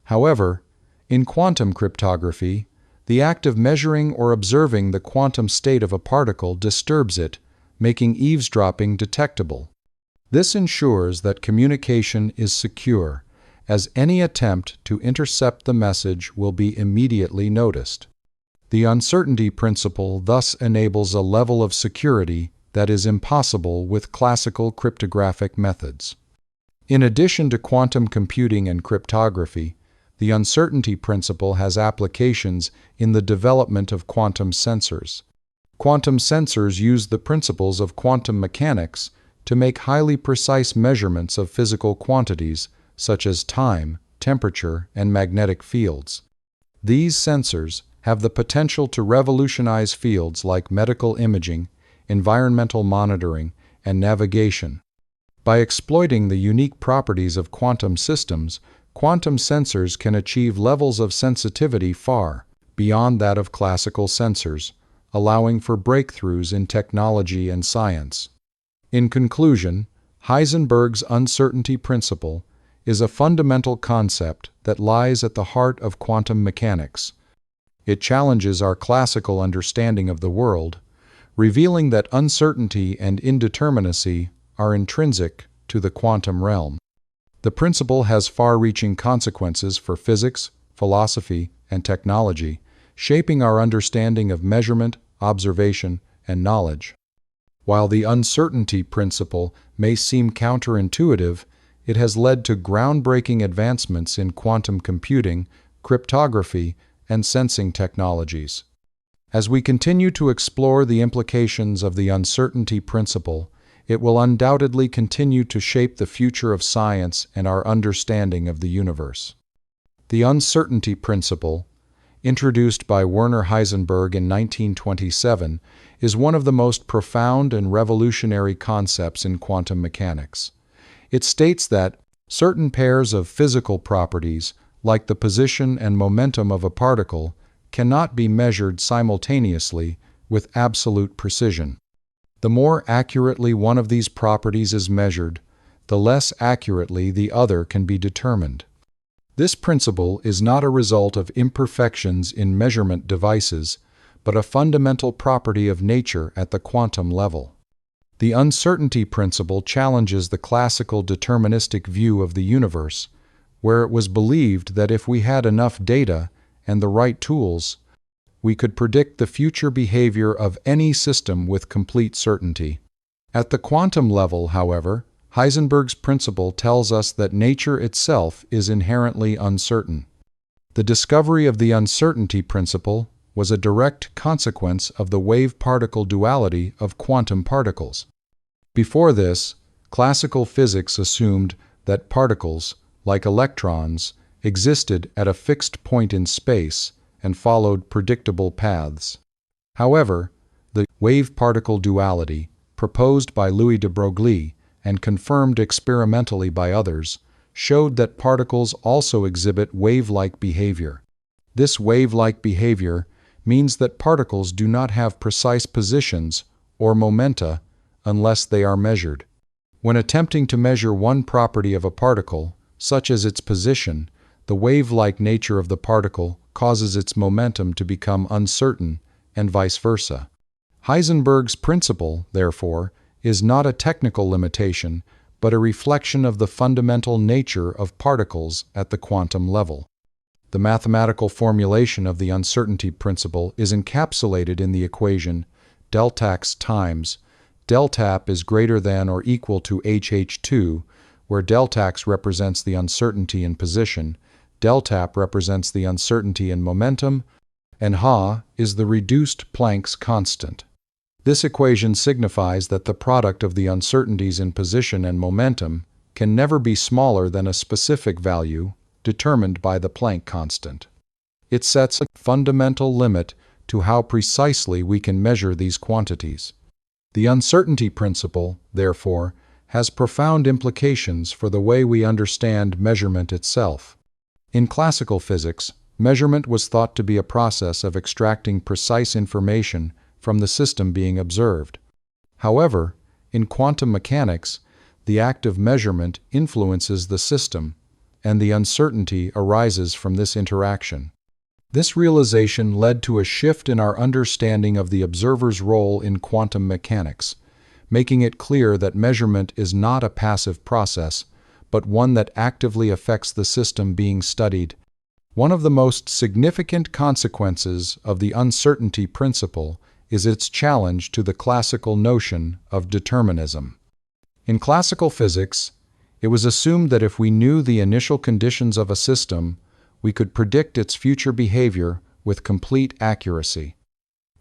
However, in quantum cryptography, the act of measuring or observing the quantum state of a particle disturbs it, making eavesdropping detectable. This ensures that communication is secure, as any attempt to intercept the message will be immediately noticed. The uncertainty principle thus enables a level of security that is impossible with classical cryptographic methods. In addition to quantum computing and cryptography, the uncertainty principle has applications in the development of quantum sensors. Quantum sensors use the principles of quantum mechanics to make highly precise measurements of physical quantities such as time, temperature, and magnetic fields. These sensors have the potential to revolutionize fields like medical imaging, environmental monitoring, and navigation. By exploiting the unique properties of quantum systems, quantum sensors can achieve levels of sensitivity far beyond that of classical sensors, allowing for breakthroughs in technology and science. In conclusion, Heisenberg's uncertainty principle is a fundamental concept that lies at the heart of quantum mechanics. It challenges our classical understanding of the world, revealing that uncertainty and indeterminacy are intrinsic to the quantum realm. The principle has far-reaching consequences for physics, philosophy, and technology, shaping our understanding of measurement, observation, and knowledge. While the uncertainty principle may seem counterintuitive, it has led to groundbreaking advancements in quantum computing, cryptography, and sensing technologies. As we continue to explore the implications of the uncertainty principle, it will undoubtedly continue to shape the future of science and our understanding of the universe. The uncertainty principle, introduced by Werner Heisenberg in 1927, is one of the most profound and revolutionary concepts in quantum mechanics. It states that certain pairs of physical properties, like the position and momentum of a particle, cannot be measured simultaneously with absolute precision. The more accurately one of these properties is measured, the less accurately the other can be determined. This principle is not a result of imperfections in measurement devices, but a fundamental property of nature at the quantum level. The uncertainty principle challenges the classical deterministic view of the universe, where it was believed that if we had enough data and the right tools, we could predict the future behavior of any system with complete certainty. At the quantum level, however, Heisenberg's principle tells us that nature itself is inherently uncertain. The discovery of the uncertainty principle was a direct consequence of the wave-particle duality of quantum particles. Before this, classical physics assumed that particles, like electrons, existed at a fixed point in space and followed predictable paths. However, the wave-particle duality, proposed by Louis de Broglie and confirmed experimentally by others, showed that particles also exhibit wave-like behavior. This wave-like behavior means that particles do not have precise positions or momenta unless they are measured. When attempting to measure one property of a particle, such as its position, the wave-like nature of the particle causes its momentum to become uncertain, and vice versa. Heisenberg's principle, therefore, is not a technical limitation, but a reflection of the fundamental nature of particles at the quantum level. The mathematical formulation of the uncertainty principle is encapsulated in the equation deltax times deltap is greater than or equal to hh2, where deltax represents the uncertainty in position, deltap represents the uncertainty in momentum, and ha is the reduced Planck's constant. This equation signifies that the product of the uncertainties in position and momentum can never be smaller than a specific value determined by the Planck constant. It sets a fundamental limit to how precisely we can measure these quantities. The uncertainty principle, therefore, has profound implications for the way we understand measurement itself. In classical physics, measurement was thought to be a process of extracting precise information from the system being observed. However, in quantum mechanics, the act of measurement influences the system, and the uncertainty arises from this interaction. This realization led to a shift in our understanding of the observer's role in quantum mechanics, making it clear that measurement is not a passive process, but one that actively affects the system being studied. One of the most significant consequences of the uncertainty principle is its challenge to the classical notion of determinism. In classical physics, it was assumed that if we knew the initial conditions of a system, we could predict its future behavior with complete accuracy.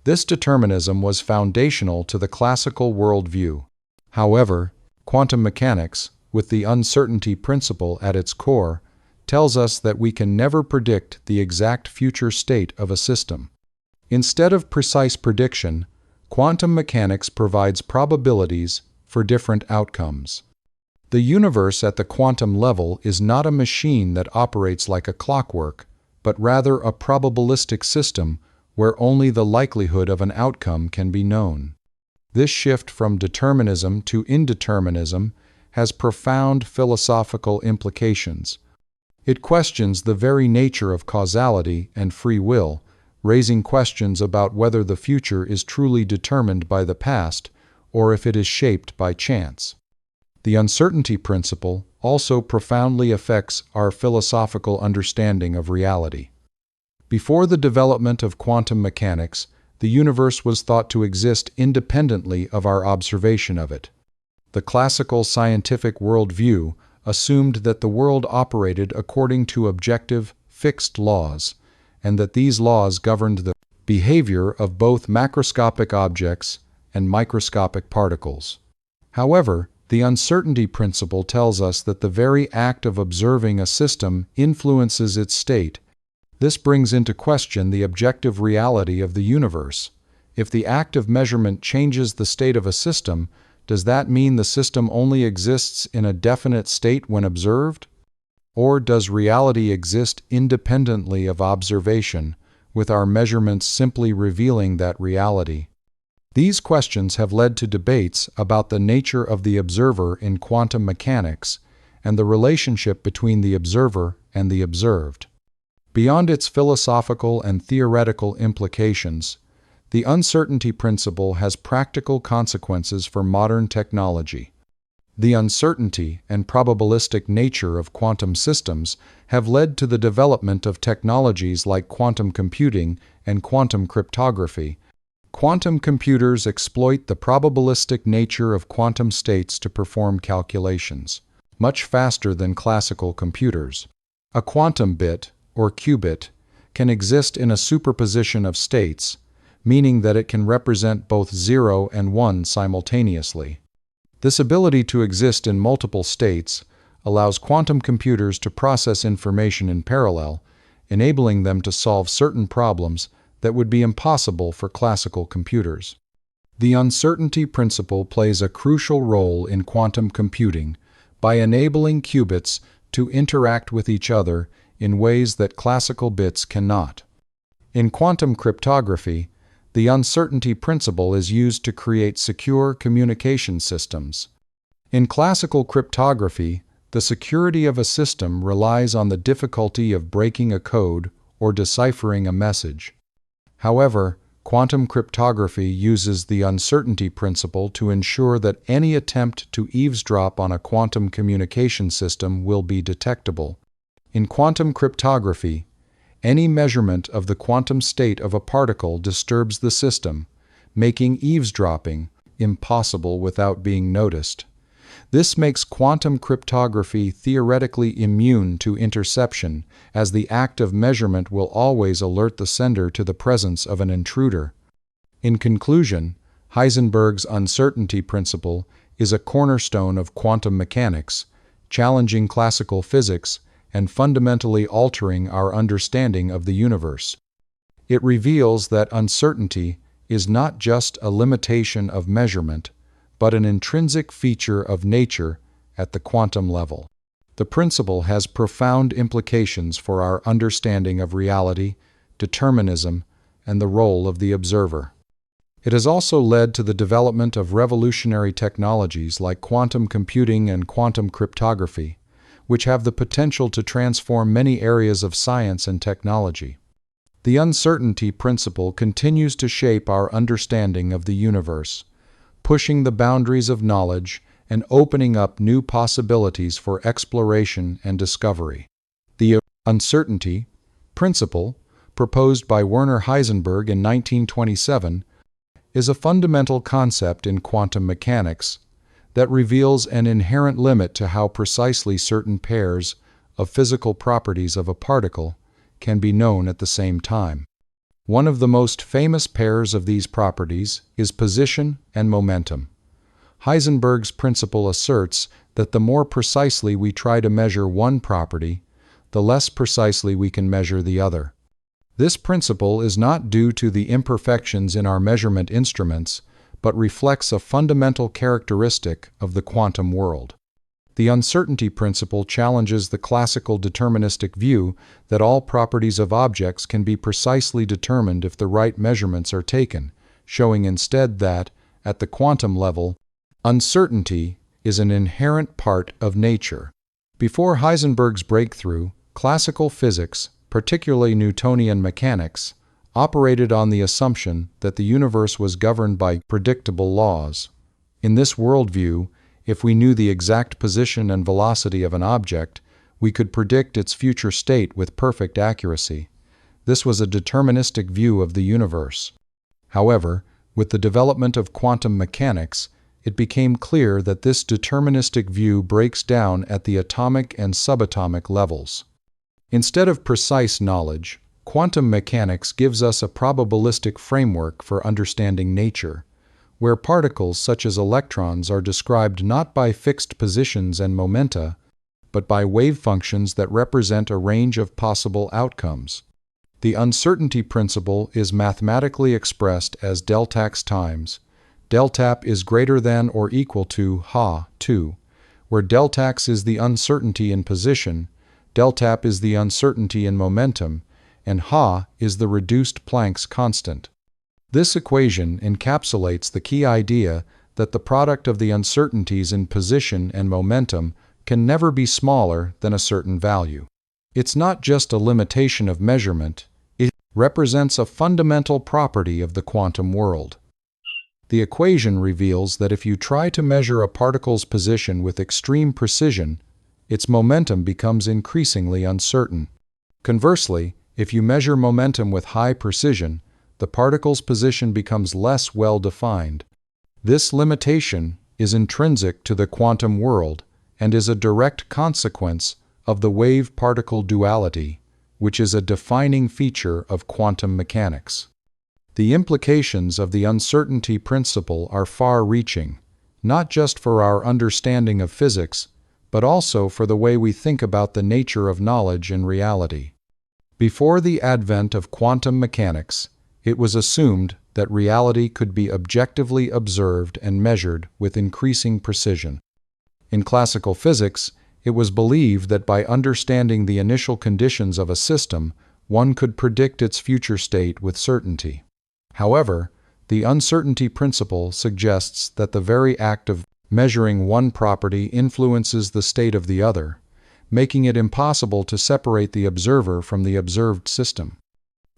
This determinism was foundational to the classical worldview. However, quantum mechanics, with the uncertainty principle at its core, tells us that we can never predict the exact future state of a system. Instead of precise prediction, quantum mechanics provides probabilities for different outcomes. The universe at the quantum level is not a machine that operates like a clockwork, but rather a probabilistic system where only the likelihood of an outcome can be known. This shift from determinism to indeterminism has profound philosophical implications. It questions the very nature of causality and free will, raising questions about whether the future is truly determined by the past or if it is shaped by chance. The uncertainty principle also profoundly affects our philosophical understanding of reality. Before the development of quantum mechanics, the universe was thought to exist independently of our observation of it. The classical scientific worldview assumed that the world operated according to objective, fixed laws, and that these laws governed the behavior of both macroscopic objects and microscopic particles. However, the uncertainty principle tells us that the very act of observing a system influences its state. This brings into question the objective reality of the universe. If the act of measurement changes the state of a system, does that mean the system only exists in a definite state when observed? Or does reality exist independently of observation, with our measurements simply revealing that reality? These questions have led to debates about the nature of the observer in quantum mechanics and the relationship between the observer and the observed. Beyond its philosophical and theoretical implications, the uncertainty principle has practical consequences for modern technology. The uncertainty and probabilistic nature of quantum systems have led to the development of technologies like quantum computing and quantum cryptography. Quantum computers exploit the probabilistic nature of quantum states to perform calculations, much faster than classical computers. A quantum bit, or qubit, can exist in a superposition of states, meaning that it can represent both 0 and 1 simultaneously. This ability to exist in multiple states allows quantum computers to process information in parallel, enabling them to solve certain problems that would be impossible for classical computers. The uncertainty principle plays a crucial role in quantum computing by enabling qubits to interact with each other in ways that classical bits cannot. In quantum cryptography, the uncertainty principle is used to create secure communication systems. In classical cryptography, the security of a system relies on the difficulty of breaking a code or deciphering a message. However, quantum cryptography uses the uncertainty principle to ensure that any attempt to eavesdrop on a quantum communication system will be detectable. In quantum cryptography, any measurement of the quantum state of a particle disturbs the system, making eavesdropping impossible without being noticed. This makes quantum cryptography theoretically immune to interception, as the act of measurement will always alert the sender to the presence of an intruder. In conclusion, Heisenberg's uncertainty principle is a cornerstone of quantum mechanics, challenging classical physics and fundamentally altering our understanding of the universe. It reveals that uncertainty is not just a limitation of measurement, but an intrinsic feature of nature at the quantum level. The principle has profound implications for our understanding of reality, determinism, and the role of the observer. It has also led to the development of revolutionary technologies like quantum computing and quantum cryptography, which have the potential to transform many areas of science and technology. The uncertainty principle continues to shape our understanding of the universe, pushing the boundaries of knowledge and opening up new possibilities for exploration and discovery. The uncertainty principle, proposed by Werner Heisenberg in 1927, is a fundamental concept in quantum mechanics that reveals an inherent limit to how precisely certain pairs of physical properties of a particle can be known at the same time. One of the most famous pairs of these properties is position and momentum. Heisenberg's principle asserts that the more precisely we try to measure one property, the less precisely we can measure the other. This principle is not due to the imperfections in our measurement instruments, but reflects a fundamental characteristic of the quantum world. The uncertainty principle challenges the classical deterministic view that all properties of objects can be precisely determined if the right measurements are taken, showing instead that, at the quantum level, uncertainty is an inherent part of nature. Before Heisenberg's breakthrough, classical physics, particularly Newtonian mechanics, operated on the assumption that the universe was governed by predictable laws. In this worldview, if we knew the exact position and velocity of an object, we could predict its future state with perfect accuracy. This was a deterministic view of the universe. However, with the development of quantum mechanics, it became clear that this deterministic view breaks down at the atomic and subatomic levels. Instead of precise knowledge, quantum mechanics gives us a probabilistic framework for understanding nature, where particles such as electrons are described not by fixed positions and momenta, but by wave functions that represent a range of possible outcomes. The uncertainty principle is mathematically expressed as deltax times. Deltap is greater than or equal to Ha2, where deltax is the uncertainty in position, deltap is the uncertainty in momentum, and Ha is the reduced Planck's constant. This equation encapsulates the key idea that the product of the uncertainties in position and momentum can never be smaller than a certain value. It's not just a limitation of measurement, it represents a fundamental property of the quantum world. The equation reveals that if you try to measure a particle's position with extreme precision, its momentum becomes increasingly uncertain. Conversely, if you measure momentum with high precision, the particle's position becomes less well-defined. This limitation is intrinsic to the quantum world and is a direct consequence of the wave-particle duality, which is a defining feature of quantum mechanics. The implications of the uncertainty principle are far-reaching, not just for our understanding of physics, but also for the way we think about the nature of knowledge and reality. Before the advent of quantum mechanics, it was assumed that reality could be objectively observed and measured with increasing precision. In classical physics, it was believed that by understanding the initial conditions of a system, one could predict its future state with certainty. However, the uncertainty principle suggests that the very act of measuring one property influences the state of the other, making it impossible to separate the observer from the observed system.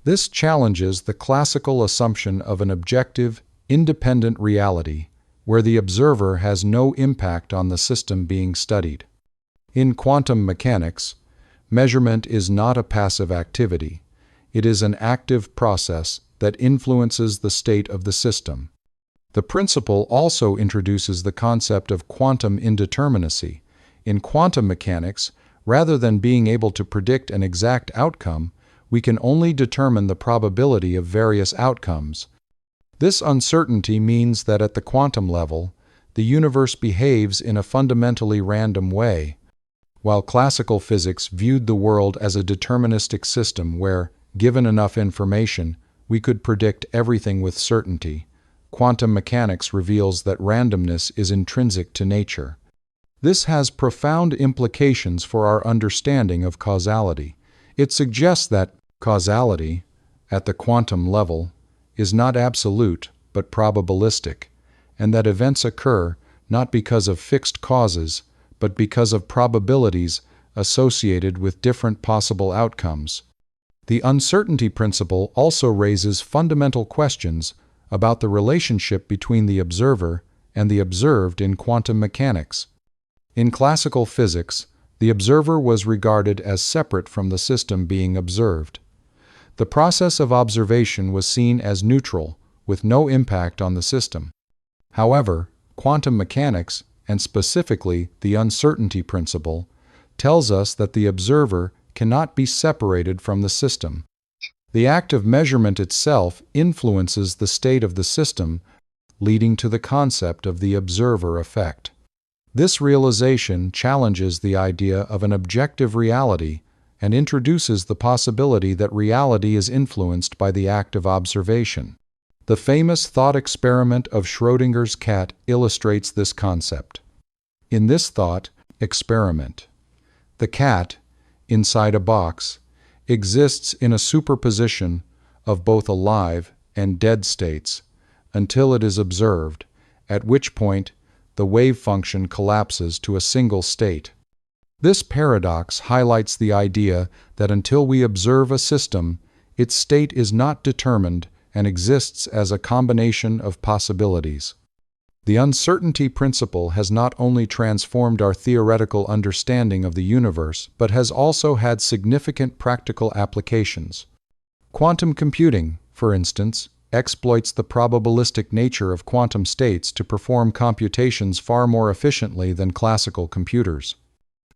This challenges the classical assumption of an objective, independent reality, where the observer has no impact on the system being studied. In quantum mechanics, measurement is not a passive activity. It is an active process that influences the state of the system. The principle also introduces the concept of quantum indeterminacy. In quantum mechanics, rather than being able to predict an exact outcome, we can only determine the probability of various outcomes. This uncertainty means that at the quantum level, the universe behaves in a fundamentally random way. While classical physics viewed the world as a deterministic system where, given enough information, we could predict everything with certainty, quantum mechanics reveals that randomness is intrinsic to nature. This has profound implications for our understanding of causality. It suggests that causality, at the quantum level, is not absolute but probabilistic, and that events occur not because of fixed causes, but because of probabilities associated with different possible outcomes. The uncertainty principle also raises fundamental questions about the relationship between the observer and the observed in quantum mechanics. In classical physics, the observer was regarded as separate from the system being observed. The process of observation was seen as neutral, with no impact on the system. However, quantum mechanics, and specifically the uncertainty principle, tells us that the observer cannot be separated from the system. The act of measurement itself influences the state of the system, leading to the concept of the observer effect. This realization challenges the idea of an objective reality and introduces the possibility that reality is influenced by the act of observation. The famous thought experiment of Schrödinger's cat illustrates this concept. In this thought, Experiment. The cat, inside a box, exists in a superposition of both alive and dead states until it is observed, at which point the wave function collapses to a single state. This paradox highlights the idea that until we observe a system, its state is not determined and exists as a combination of possibilities. The uncertainty principle has not only transformed our theoretical understanding of the universe, but has also had significant practical applications. Quantum computing, for instance, exploits the probabilistic nature of quantum states to perform computations far more efficiently than classical computers.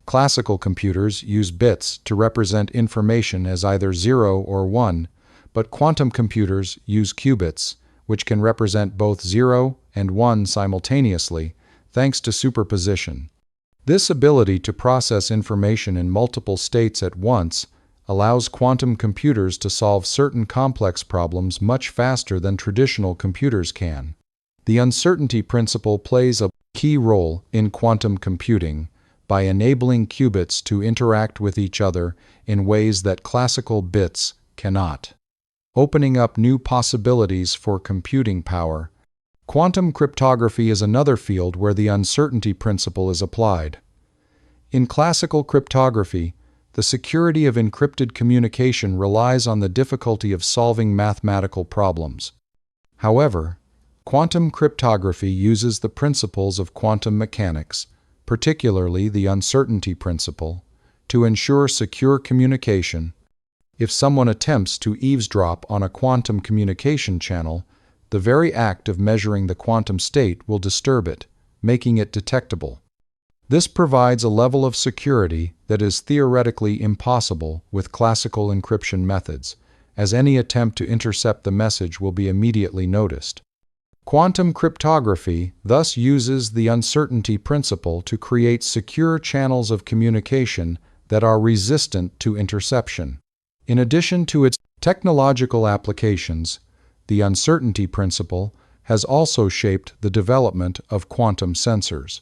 Classical computers use bits to represent information as either 0 or 1, but quantum computers use qubits, which can represent both 0 and 1 simultaneously, thanks to superposition. This ability to process information in multiple states at once allows quantum computers to solve certain complex problems much faster than traditional computers can. The uncertainty principle plays a key role in quantum computing by enabling qubits to interact with each other in ways that classical bits cannot, opening up new possibilities for computing power. Quantum cryptography is another field where the uncertainty principle is applied. In classical cryptography, the security of encrypted communication relies on the difficulty of solving mathematical problems. However, quantum cryptography uses the principles of quantum mechanics, particularly the uncertainty principle, to ensure secure communication. If someone attempts to eavesdrop on a quantum communication channel, the very act of measuring the quantum state will disturb it, making it detectable. This provides a level of security that is theoretically impossible with classical encryption methods, as any attempt to intercept the message will be immediately noticed. Quantum cryptography thus uses the uncertainty principle to create secure channels of communication that are resistant to interception. In addition to its technological applications, the uncertainty principle has also shaped the development of quantum sensors.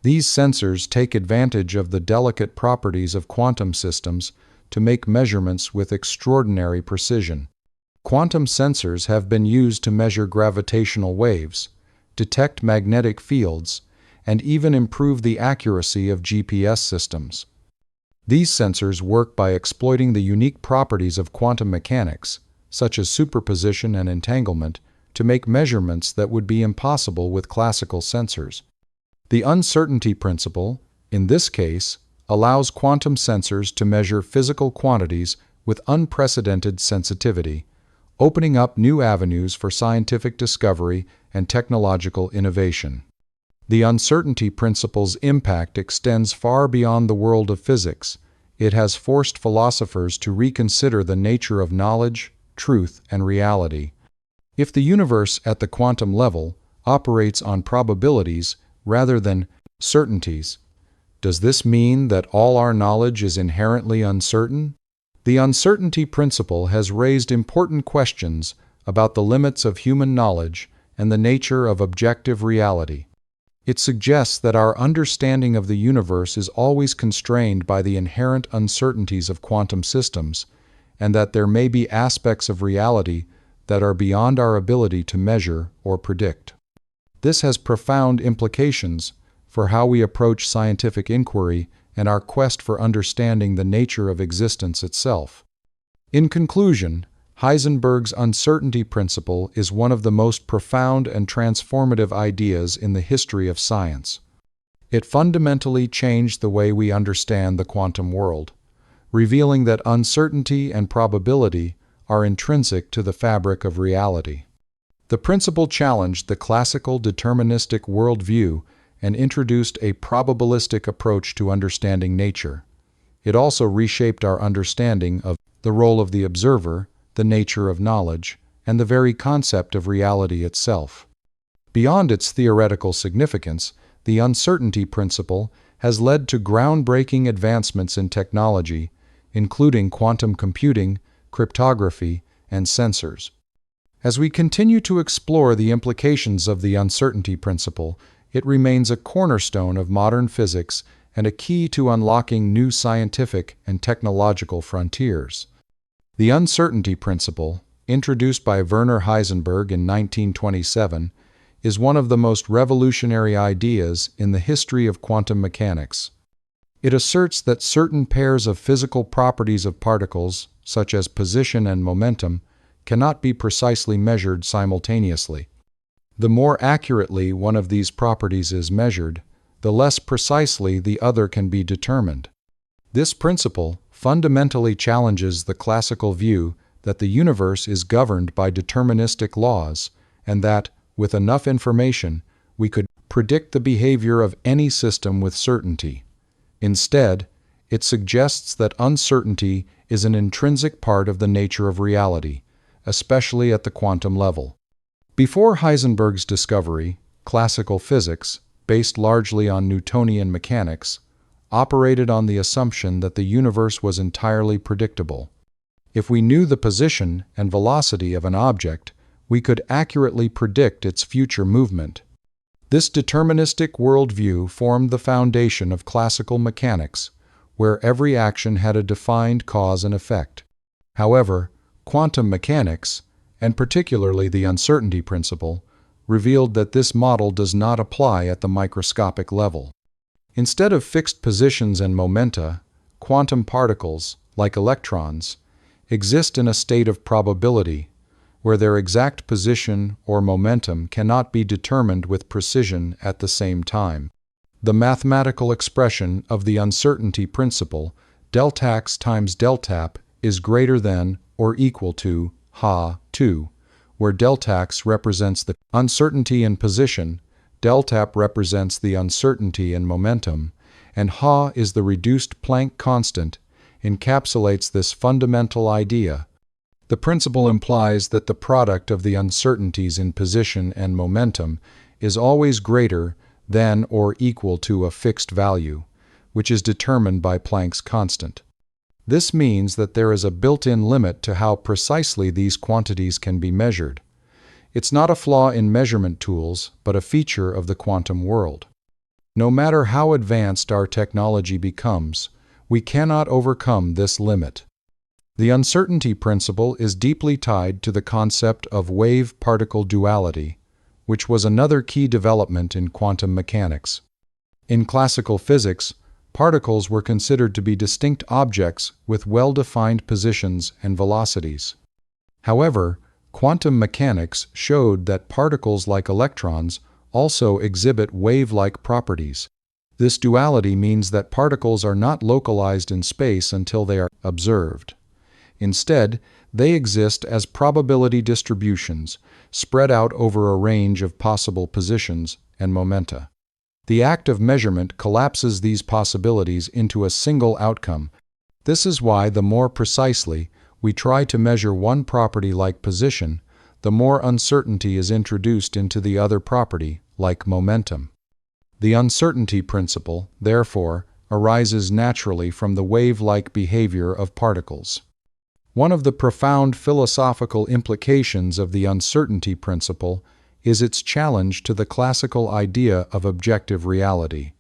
These sensors take advantage of the delicate properties of quantum systems to make measurements with extraordinary precision. Quantum sensors have been used to measure gravitational waves, detect magnetic fields, and even improve the accuracy of GPS systems. These sensors work by exploiting the unique properties of quantum mechanics, such as superposition and entanglement, to make measurements that would be impossible with classical sensors. The uncertainty principle, in this case, allows quantum sensors to measure physical quantities with unprecedented sensitivity, opening up new avenues for scientific discovery and technological innovation. The uncertainty principle's impact extends far beyond the world of physics. It has forced philosophers to reconsider the nature of knowledge, truth, and reality. If the universe at the quantum level operates on probabilities rather than certainties, does this mean that all our knowledge is inherently uncertain? The uncertainty principle has raised important questions about the limits of human knowledge and the nature of objective reality. It suggests that our understanding of the universe is always constrained by the inherent uncertainties of quantum systems, and that there may be aspects of reality that are beyond our ability to measure or predict. This has profound implications for how we approach scientific inquiry and our quest for understanding the nature of existence itself. In conclusion, Heisenberg's uncertainty principle is one of the most profound and transformative ideas in the history of science. It fundamentally changed the way we understand the quantum world, revealing that uncertainty and probability are intrinsic to the fabric of reality. The principle challenged the classical deterministic worldview and introduced a probabilistic approach to understanding nature. It also reshaped our understanding of the role of the observer, the nature of knowledge, and the very concept of reality itself. Beyond its theoretical significance, the uncertainty principle has led to groundbreaking advancements in technology, including quantum computing, cryptography, and sensors. As we continue to explore the implications of the uncertainty principle, it remains a cornerstone of modern physics and a key to unlocking new scientific and technological frontiers. The uncertainty principle, introduced by Werner Heisenberg in 1927, is one of the most revolutionary ideas in the history of quantum mechanics. It asserts that certain pairs of physical properties of particles, such as position and momentum, cannot be precisely measured simultaneously. The more accurately one of these properties is measured, the less precisely the other can be determined. This principle fundamentally challenges the classical view that the universe is governed by deterministic laws, and that, with enough information, we could predict the behavior of any system with certainty. Instead, it suggests that uncertainty is an intrinsic part of the nature of reality, especially at the quantum level. Before Heisenberg's discovery, classical physics, based largely on Newtonian mechanics, operated on the assumption that the universe was entirely predictable. If we knew the position and velocity of an object, we could accurately predict its future movement. This deterministic worldview formed the foundation of classical mechanics, where every action had a defined cause and effect. However, quantum mechanics, and particularly the uncertainty principle, revealed that this model does not apply at the microscopic level. Instead of fixed positions and momenta, quantum particles, like electrons, exist in a state of probability, where their exact position or momentum cannot be determined with precision at the same time. The mathematical expression of the uncertainty principle, deltax times deltap, is greater than or equal to Ha2, where deltax represents the uncertainty in position, deltap represents the uncertainty in momentum, and Ha is the reduced Planck constant, encapsulates this fundamental idea. The principle implies that the product of the uncertainties in position and momentum is always greater than or equal to a fixed value, which is determined by Planck's constant. This means that there is a built-in limit to how precisely these quantities can be measured. It's not a flaw in measurement tools, but a feature of the quantum world. No matter how advanced our technology becomes, we cannot overcome this limit. The uncertainty principle is deeply tied to the concept of wave-particle duality, which was another key development in quantum mechanics. In classical physics, particles were considered to be distinct objects with well-defined positions and velocities. However, quantum mechanics showed that particles like electrons also exhibit wave-like properties. This duality means that particles are not localized in space until they are observed. Instead, they exist as probability distributions, spread out over a range of possible positions and momenta. The act of measurement collapses these possibilities into a single outcome. This is why the more precisely we try to measure one property like position, the more uncertainty is introduced into the other property, like momentum. The uncertainty principle, therefore, arises naturally from the wave-like behavior of particles. One of the profound philosophical implications of the uncertainty principle is its challenge to the classical idea of objective reality.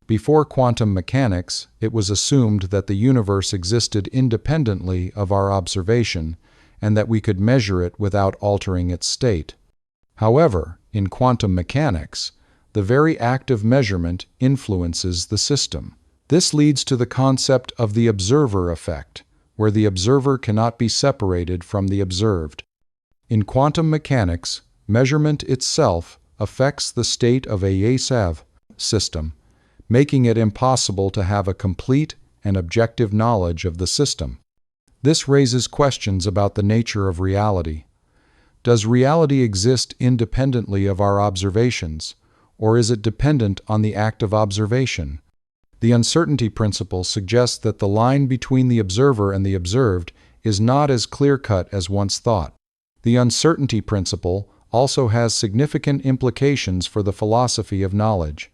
Before quantum mechanics, it was assumed that the universe existed independently of our observation and that we could measure it without altering its state. However, in quantum mechanics, the very act of measurement influences the system. This leads to the concept of the observer effect, where the observer cannot be separated from the observed. In quantum mechanics, measurement itself affects the state of a Heisenberg's system, making it impossible to have a complete and objective knowledge of the system. This raises questions about the nature of reality. Does reality exist independently of our observations, or is it dependent on the act of observation? The uncertainty principle suggests that the line between the observer and the observed is not as clear-cut as once thought. The uncertainty principle also has significant implications for the philosophy of knowledge.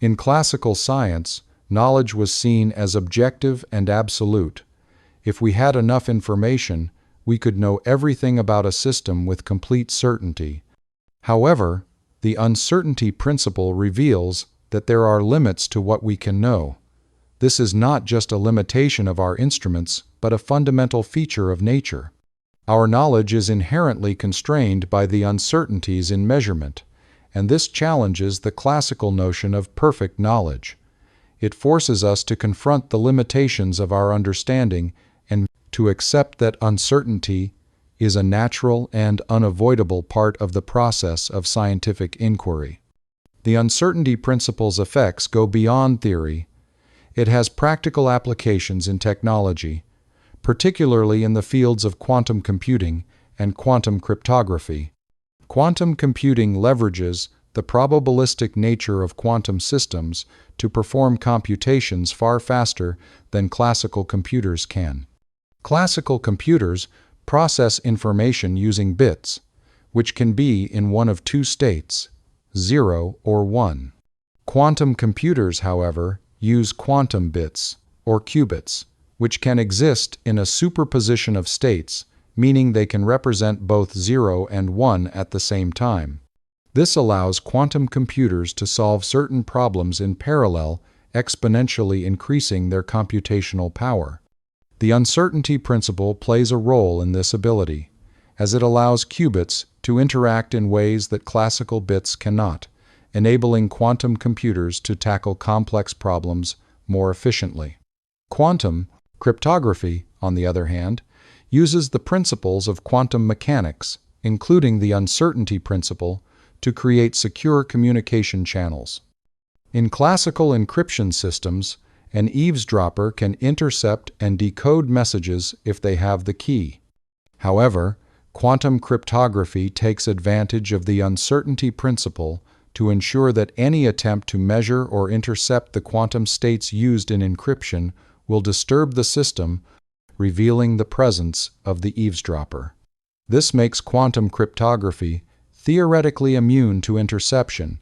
In classical science, knowledge was seen as objective and absolute. If we had enough information, we could know everything about a system with complete certainty. However, the uncertainty principle reveals that there are limits to what we can know. This is not just a limitation of our instruments, but a fundamental feature of nature. Our knowledge is inherently constrained by the uncertainties in measurement, and this challenges the classical notion of perfect knowledge. It forces us to confront the limitations of our understanding and to accept that uncertainty is a natural and unavoidable part of the process of scientific inquiry. The uncertainty principle's effects go beyond theory. It has practical applications in technology, particularly in the fields of quantum computing and quantum cryptography. Quantum computing leverages the probabilistic nature of quantum systems to perform computations far faster than classical computers can. Classical computers process information using bits, which can be in one of two states, 0 or 1. Quantum computers, however, use quantum bits, or qubits, which can exist in a superposition of states, meaning they can represent both 0 and 1 at the same time. This allows quantum computers to solve certain problems in parallel, exponentially increasing their computational power. The uncertainty principle plays a role in this ability, as it allows qubits to interact in ways that classical bits cannot, enabling quantum computers to tackle complex problems more efficiently. Quantum cryptography, on the other hand, uses the principles of quantum mechanics, including the uncertainty principle, to create secure communication channels. In classical encryption systems, an eavesdropper can intercept and decode messages if they have the key. However, quantum cryptography takes advantage of the uncertainty principle to ensure that any attempt to measure or intercept the quantum states used in encryption will disturb the system, revealing the presence of the eavesdropper. This makes quantum cryptography theoretically immune to interception,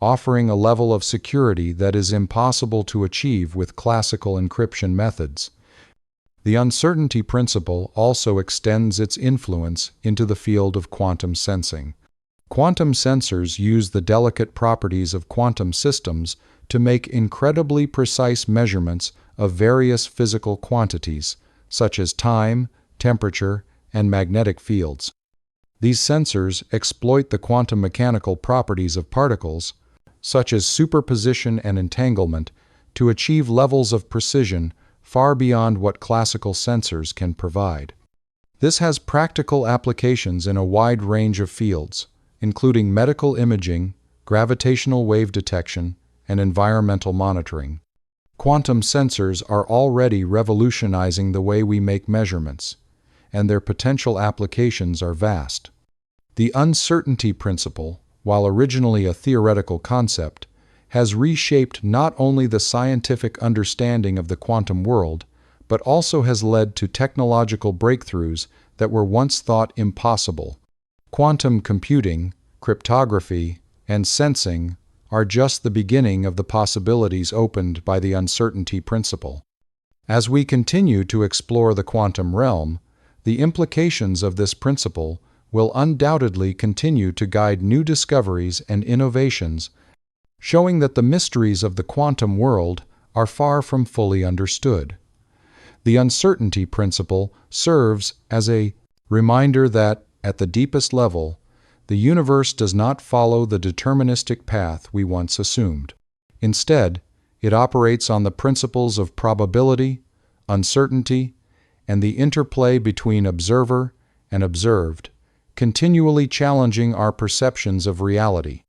offering a level of security that is impossible to achieve with classical encryption methods. The uncertainty principle also extends its influence into the field of quantum sensing. Quantum sensors use the delicate properties of quantum systems to make incredibly precise measurements of various physical quantities, such as time, temperature, and magnetic fields. These sensors exploit the quantum mechanical properties of particles, such as superposition and entanglement, to achieve levels of precision far beyond what classical sensors can provide. This has practical applications in a wide range of fields, including medical imaging, gravitational wave detection, and environmental monitoring. Quantum sensors are already revolutionizing the way we make measurements, and their potential applications are vast. The uncertainty principle, while originally a theoretical concept, has reshaped not only the scientific understanding of the quantum world, but also has led to technological breakthroughs that were once thought impossible. Quantum computing, cryptography, and sensing are just the beginning of the possibilities opened by the uncertainty principle. As we continue to explore the quantum realm, the implications of this principle will undoubtedly continue to guide new discoveries and innovations, showing that the mysteries of the quantum world are far from fully understood. The uncertainty principle serves as a reminder that, at the deepest level, the universe does not follow the deterministic path we once assumed. Instead, it operates on the principles of probability, uncertainty, and the interplay between observer and observed, continually challenging our perceptions of reality.